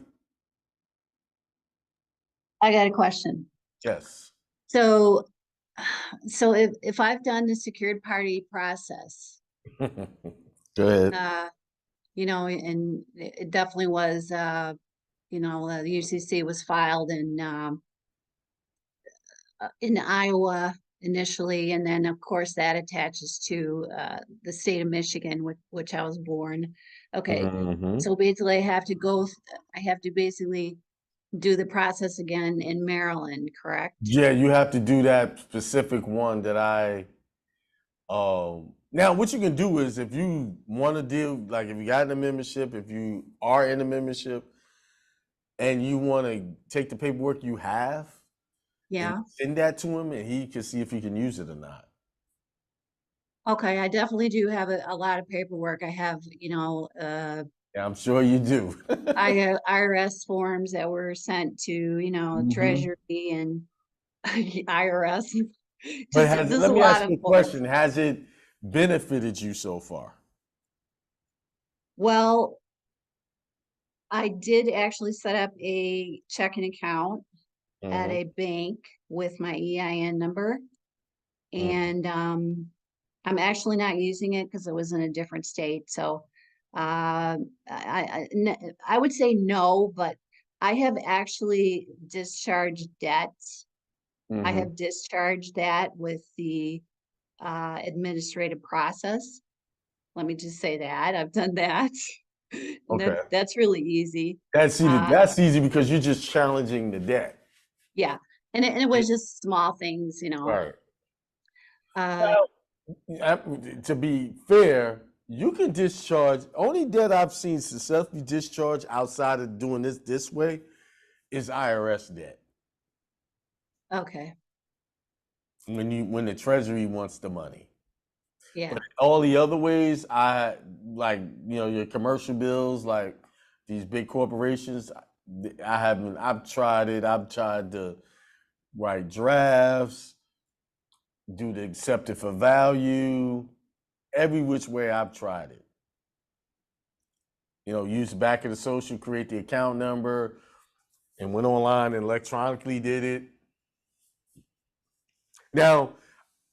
I got a question. Yes. So if I've done the secured party process, Go ahead. you know, and it definitely was, you know, the UCC was filed in Iowa initially, and then of course that attaches to the state of Michigan, which I was born. Okay, Mhm. so basically I have to basically do the process again in Maryland, correct? Yeah, you have to do that specific one that I. Now, what you can do is if you want to deal, like if you got in a membership, if you are in a membership, and you want to take the paperwork you have, Yeah. and send that to him, and he can see if he can use it or not. Okay, I definitely do have a lot of paperwork. I have, you know, Yeah, I'm sure you do. I have IRS forms that were sent to, you know, Mhm. Treasury and IRS. But Just let a me lot ask of you a forms. question: has it benefited you so far? Well, I did actually set up a checking account at Mhm. a bank with my EIN number. Mhm. And I'm actually not using it because it was in a different state. So I would say no, but I have actually discharged debts. I Mhm. have discharged that with the administrative process. Let me just say that I've done that. And Okay. that's really easy. That's easy because you're just challenging the debt. Yeah. And it was just small things, you know. Right. Uh, To be fair, you can discharge. Only debt I've seen successfully discharged outside of doing this way is IRS debt. okay. When the Treasury wants the money. Yeah. But all the other ways, I like your commercial bills, like these big corporations. I haven't. I've tried it. I've tried to write drafts, do the accepted for value, every which way I've tried it. Use the back of the social, create the account number, and went online and electronically did it. Now,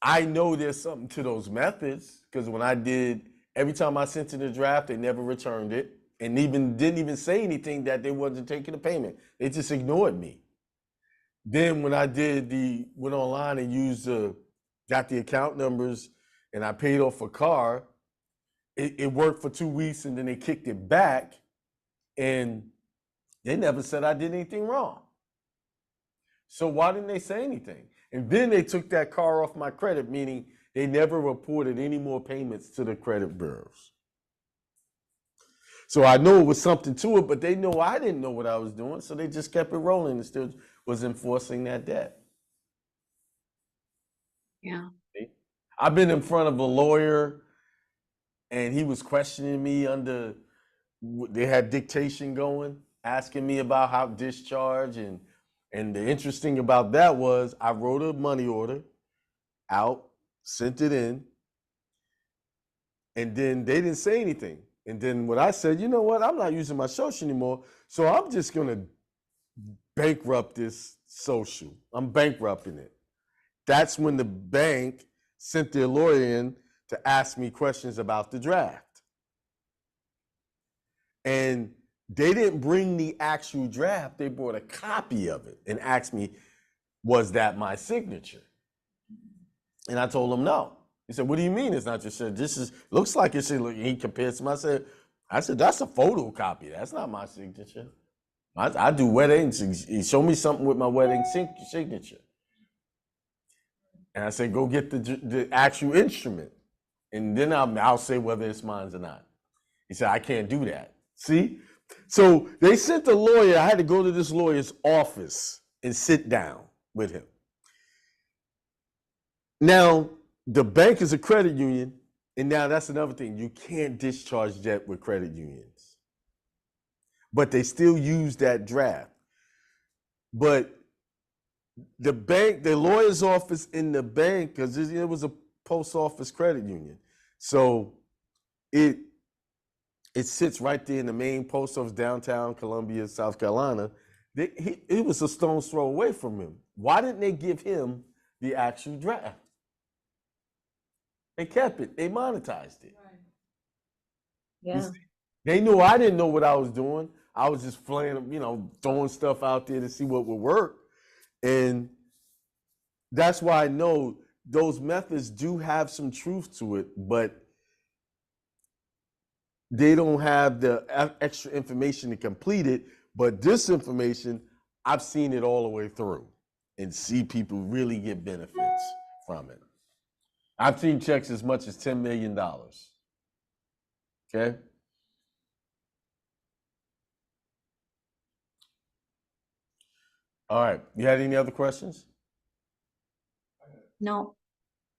I know there's something to those methods because when I did, every time I sent in the draft, they never returned it and didn't even say anything that they wasn't taking the payment. They just ignored me. Then when I went online and got the account numbers and I paid off a car it worked for 2 weeks and then they kicked it back, and they never said I did anything wrong. So why didn't they say anything? And then they took that car off my credit, meaning they never reported any more payments to the credit bureaus. So I know it was something to it, but they know I didn't know what I was doing, so they just kept it rolling and still was enforcing that debt. Yeah. I've been in front of a lawyer and he was questioning me they had dictation going, asking me about how discharge, and the interesting about that was I wrote a money order out, sent it in, and then they didn't say anything. And then when I said, you know what, I'm not using my social anymore, so I'm just gonna bankrupt this social. I'm bankrupting it. That's when the bank sent their lawyer in to ask me questions about the draft. And they didn't bring the actual draft, they brought a copy of it and asked me, was that my signature? And I told them no. He said, what do you mean it's not your signature? This looks like your signature. He compared to me. I said, that's a photocopy. That's not my signature. I do weddings. He showed me something with my wedding signature. And I said, go get the actual instrument. And then I'll say whether it's mine or not. He said, I can't do that. See? So they sent a lawyer. I had to go to this lawyer's office and sit down with him. Now, the bank is a credit union, and now that's another thing. You can't discharge debt with credit unions. But they still use that draft. But the bank, the lawyer's office in the bank, because it was a post office credit union. So it sits right there in the main post office, downtown Columbia, South Carolina. It was a stone's throw away from him. Why didn't they give him the actual draft? They kept it. They monetized it. Right. Yeah. They knew I didn't know what I was doing. I was just playing, throwing stuff out there to see what would work. And that's why I know those methods do have some truth to it, but they don't have the extra information to complete it. But this information, I've seen it all the way through and see people really get benefits from it. I've seen checks as much as $10 million. Okay? All right. You had any other questions? No.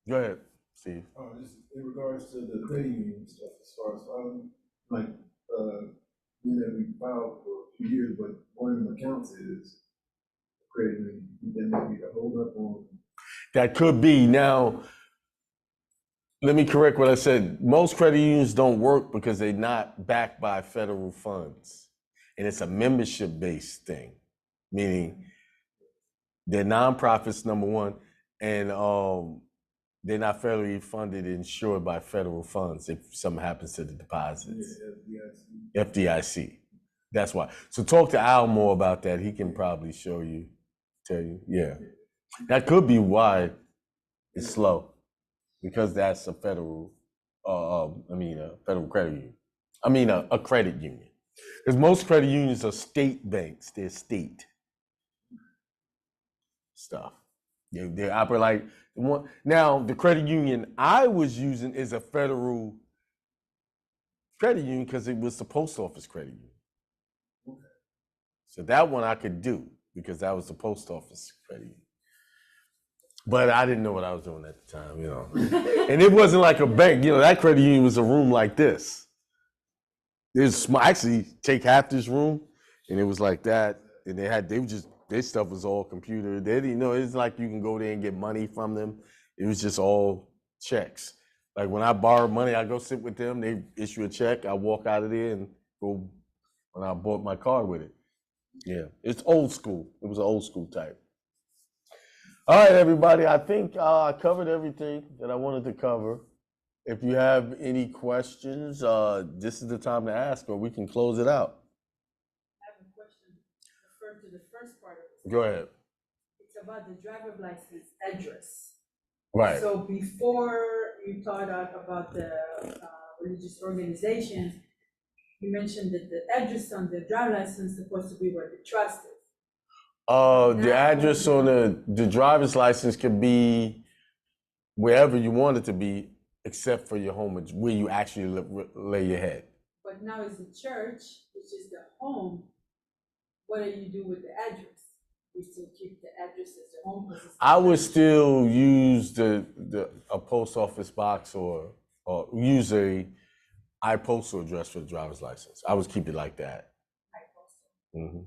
Go ahead, Steve. Just in regards to the credit union stuff, as far as being that we filed for a few years, but one of them accounts is credit union, then maybe a hold up on. That could be. Now, let me correct what I said. Most credit unions don't work because they're not backed by federal funds. And it's a membership-based thing, meaning they're nonprofits, number one, and they're not federally funded and insured by federal funds if something happens to the deposits. Yeah, FDIC. That's why. So talk to Al more about that. He can probably tell you. Yeah. That could be why it's slow, because that's a federal, a federal credit union. A credit union. Because most credit unions are state banks. They're state stuff. They operate like one. Now, the credit union I was using is a federal credit union because it was the post office credit union. So that one I could do because that was the post office credit union. But I didn't know what I was doing at the time, And it wasn't like a bank, that credit union was a room like this. Actually take half this room, and it was like that. And their stuff was all computer. They didn't know, it's like you can go there and get money from them. It was just all checks. Like when I borrowed money, I go sit with them, they issue a check, I walk out of there and go, when I bought my car with it. Yeah, it's old school. It was an old school type. All right, everybody, I think I covered everything that I wanted to cover. If you have any questions, this is the time to ask, or we can close it out. I have a question referring to the first part of it. Go ahead. It's about the driver's license address. Right. So before you thought out about the religious organizations, you mentioned that the address on the driver's license is supposed to be where the trust is. The address on the driver's license could be wherever you want it to be, except for your home, where you actually lay your head. But now it's the church, which is the home. What do you do with the address? You still keep the address as the home? 'Cause it's the I would church. still use a post office box or use a postal address for the driver's license. I would keep it like that. Mm-hmm.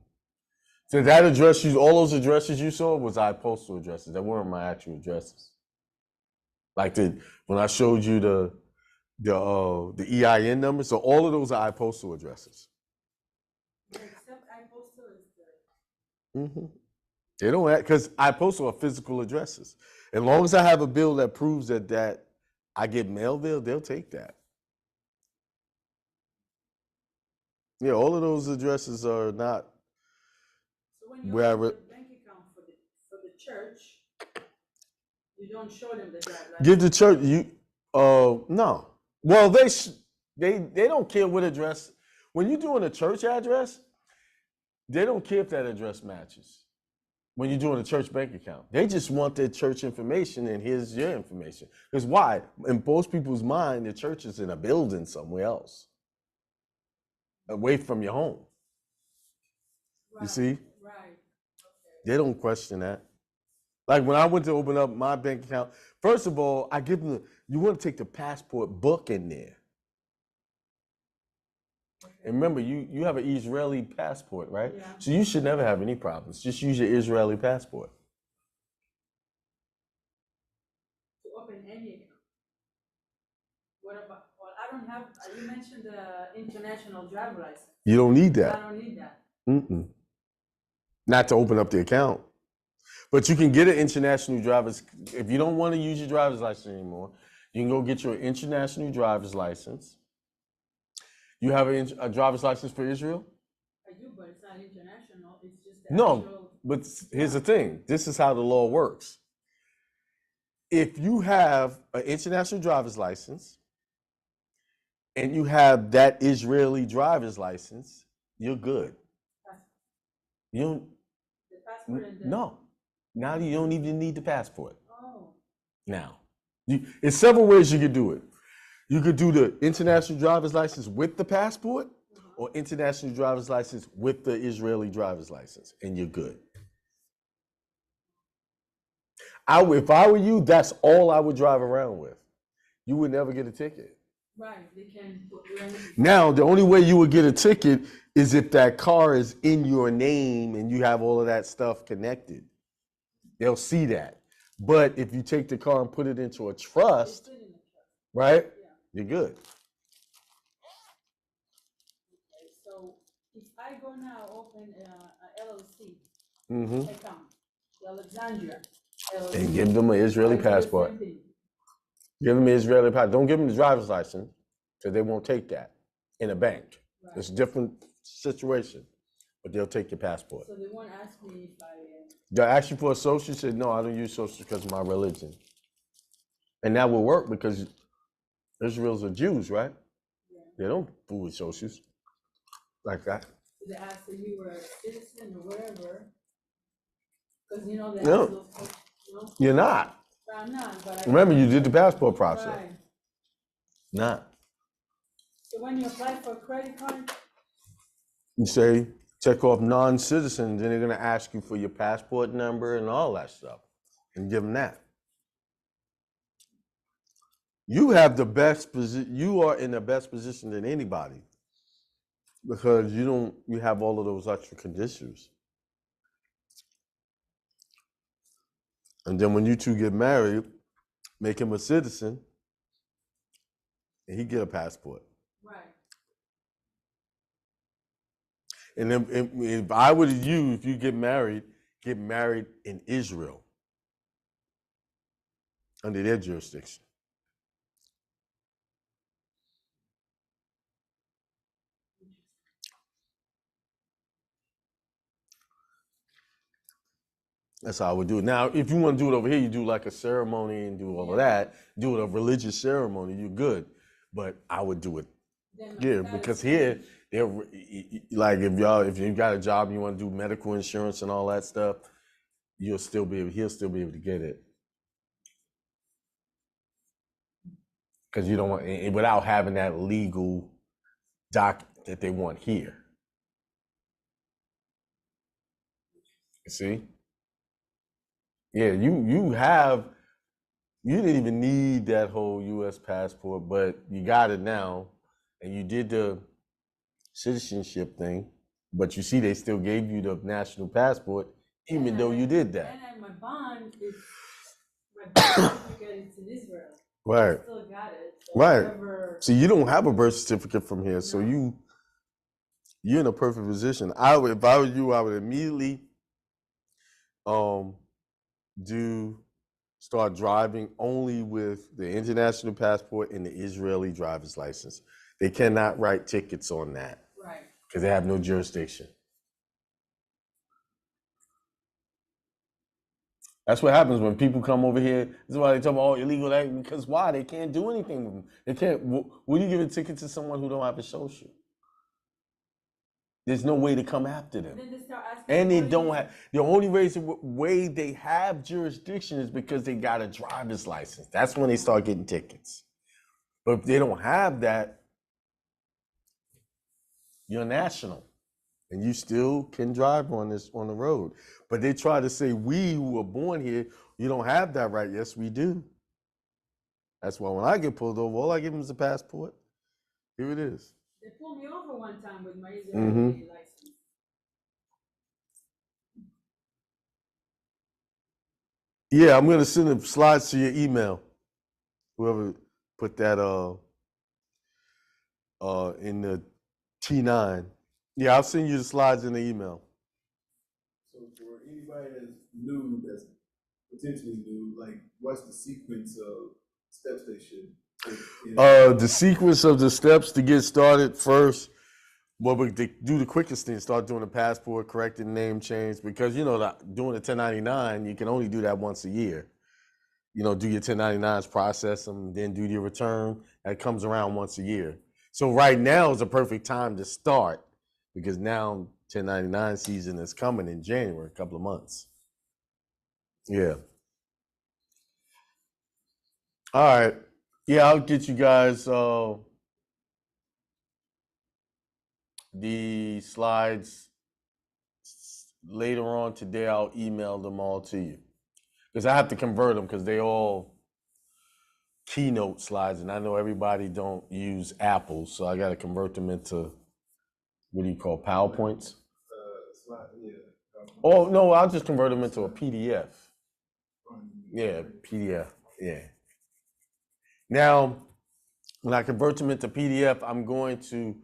So that address, all those addresses you saw was postal addresses. That weren't my actual addresses. Like when I showed you the EIN number, so all of those are postal addresses. Except iPostal is the. Mm-hmm. They don't because postal are physical addresses. As long as I have a bill that proves that I get mail there, they'll take that. Yeah, all of those addresses are not. So when you Where open the bank account for the church, you don't show them the driver's license. Give the church no. Well, they don't care what address. When you're doing a church address, they don't care if that address matches. When you're doing a church bank account, they just want their church information, and here's your information. Because why? In most people's mind, the church is in a building somewhere else, away from your home. Right, You see? Right. Okay. They don't question that. Like when I went to open up my bank account, first of all, I give them you want to take the passport book in there. And remember, you have an Israeli passport, right? Yeah. So you should never have any problems. Just use your Israeli passport. To open any account. What about, well, I don't have, you mentioned the international driver license. You don't need I that. don't need that. Mm-mm. Not to open up the account. But you can get an international driver's, if you don't want to use your driver's license anymore, you can go get your international driver's license. You have a driver's license for Israel? I do, but it's not international, it's just the No, actual. but here's the thing. This is how the law works. If you have an international driver's license and you have that Israeli driver's license, you're good. You don't, The passport and the. no. Now you don't even need the passport. Oh, Now, there's several ways you could do it. You could do the international driver's license with the passport, or international driver's license with the Israeli driver's license, and you're good. If I were you, that's all I would drive around with. You would never get a ticket. right, they can put you in. Now, the only way you would get a ticket is if that car is in your name and you have all of that stuff connected. They'll see that. But if you take the car and put it into a trust, Put in a trust. right, Yeah. you're good. Okay, so if I go now open a LLC Mm-hmm. account, the Alexandria LLC. And give them an Israeli I do the passport. same thing. Give them an Israeli passport. Don't give them the driver's license, because they won't take that in a bank. Right. It's a different situation, but they'll take your passport. So they won't ask me if I, They'll ask you for a social. Say, no, I don't use social because of my religion. And that will work because Israel's are Jews, right? yeah, They don't fool with socials like that. they ask if you were a citizen or whatever. Because they No. ask those questions, You're not. I'm not, but I. Remember, you did the passport process. Right. Not. So when you apply for a credit card, You say, check off non-citizen, then they're going to ask you for your passport number and all that stuff, and give them that. You have the best position. You are in the best position than anybody because you have all of those extra conditions. And then when you two get married, make him a citizen, and he get a passport. right, And then if I were you, if you get married in Israel under their jurisdiction. That's how I would do it. Now, if you want to do it over here, you do like a ceremony and do all of that. Do it a religious ceremony, you're good. But I would do it. Then my Yeah, status because will here change. they're like if you got a job and you want to do medical insurance and all that stuff, he'll still be able to get it. Because you don't want without having that legal doc that they want here. You see? Yeah, you didn't even need that whole US passport, but you got it now, and you did the citizenship thing, but you see they still gave you the national passport even though you did that. And my bond certificate is in Israel. Right. I still got it. So Right. whatever- See, you don't have a birth certificate from here, so No. you're in a perfect position. If I were you, I would immediately start driving only with the international passport and the Israeli driver's license. They cannot write tickets on that Right. because they have no jurisdiction. That's what happens when people come over here. This is why they talk about all illegal act, because why? They can't do anything with them. They can't. When you give a ticket to someone who don't have a social, there's no way to come after them. Then they start asking. And they what don't you- have, the only way they have jurisdiction is because they got a driver's license. That's when they start getting tickets. But if they don't have that, you're national and you still can drive on the road. But they try to say, we who were born here, you don't have that right. Yes, we do. That's why when I get pulled over, all I give them is a passport. Here it is. They pulled me over one time with my Israeli Mhm. license. Yeah, I'm gonna send the slides to your email. Whoever put that in the T9. Yeah, I'll send you the slides in the email. So for anybody that's new, that's potentially new, like what's the sequence of steps they should take? The sequence of the steps to get started first. Well, we do the quickest thing, start doing the passport, correcting name change, because doing the 1099, you can only do that once a year. Do your 1099s, process them, then do your return. That comes around once a year. So right now is a perfect time to start because now 1099 season is coming in January, a couple of months. Yeah. All right. Yeah, I'll get you guys the slides later on today. I'll email them all to you because I have to convert them because they all keynote slides, and I know everybody don't use Apple, so I got to convert them into what do you call PowerPoints? Slide, yeah. Oh no, I'll just convert them into a PDF. Yeah, PDF. Yeah. Now, when I convert them into PDF, I'm going to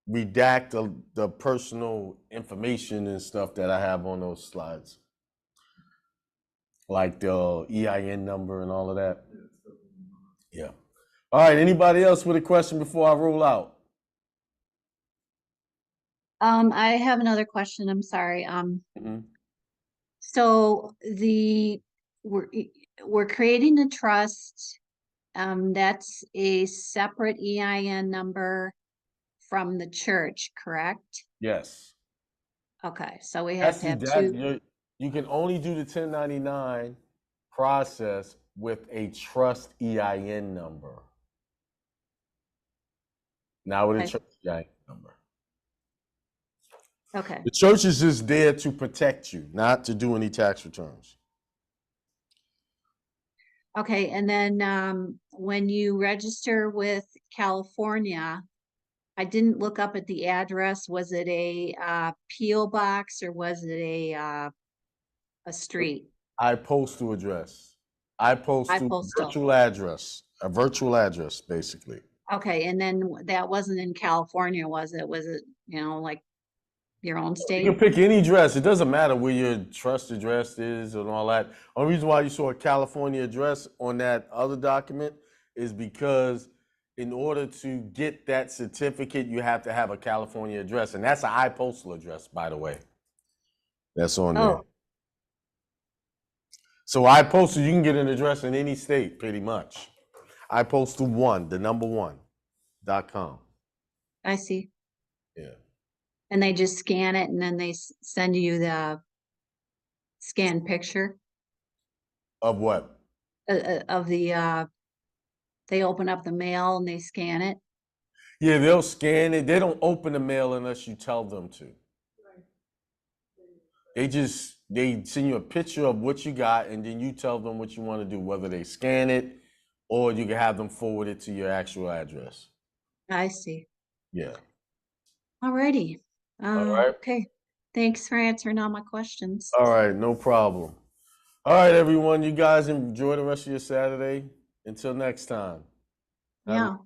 redact the personal information and stuff that I have on those slides, like the EIN number and all of that. Yeah. All right. Anybody else with a question before I roll out? I have another question. I'm sorry. Mhm. So we're creating a trust. That's a separate EIN number from the church, correct? Yes. Okay, so we have to have That two. you can only do the 1099 process with a trust EIN number. Not with a Okay. church EIN number. Okay, The church is just there to protect you, not to do any tax returns. okay, and then when you register with California, I didn't look up at the address. Was it a PO box or was it a street? Postal address. Postal Postal. virtual address. A virtual address, basically. Okay, and then that wasn't in California, was it? Was it, like your own You state? can pick any address. It doesn't matter where your trust address is and all that. Only reason why you saw a California address on that other document is because in order to get that certificate, you have to have a California address. And that's an iPostal address, by the way. That's on there. Oh, So iPostal, you can get an address in any state, pretty much. I post to one, the number one.com. I see. Yeah. And they just scan it and then they send you the scanned picture Of what? of the, they open up the mail and they scan it. Yeah, they'll scan it. They don't open the mail unless you tell them to. They send you a picture of what you got, and then you tell them what you want to do, whether they scan it or you can have them forward it to your actual address. I see. Yeah. Alrighty. All right. Okay. Thanks for answering all my questions. All right, no problem. All right, everyone. You guys enjoy the rest of your Saturday. Until next time. Have a Yeah.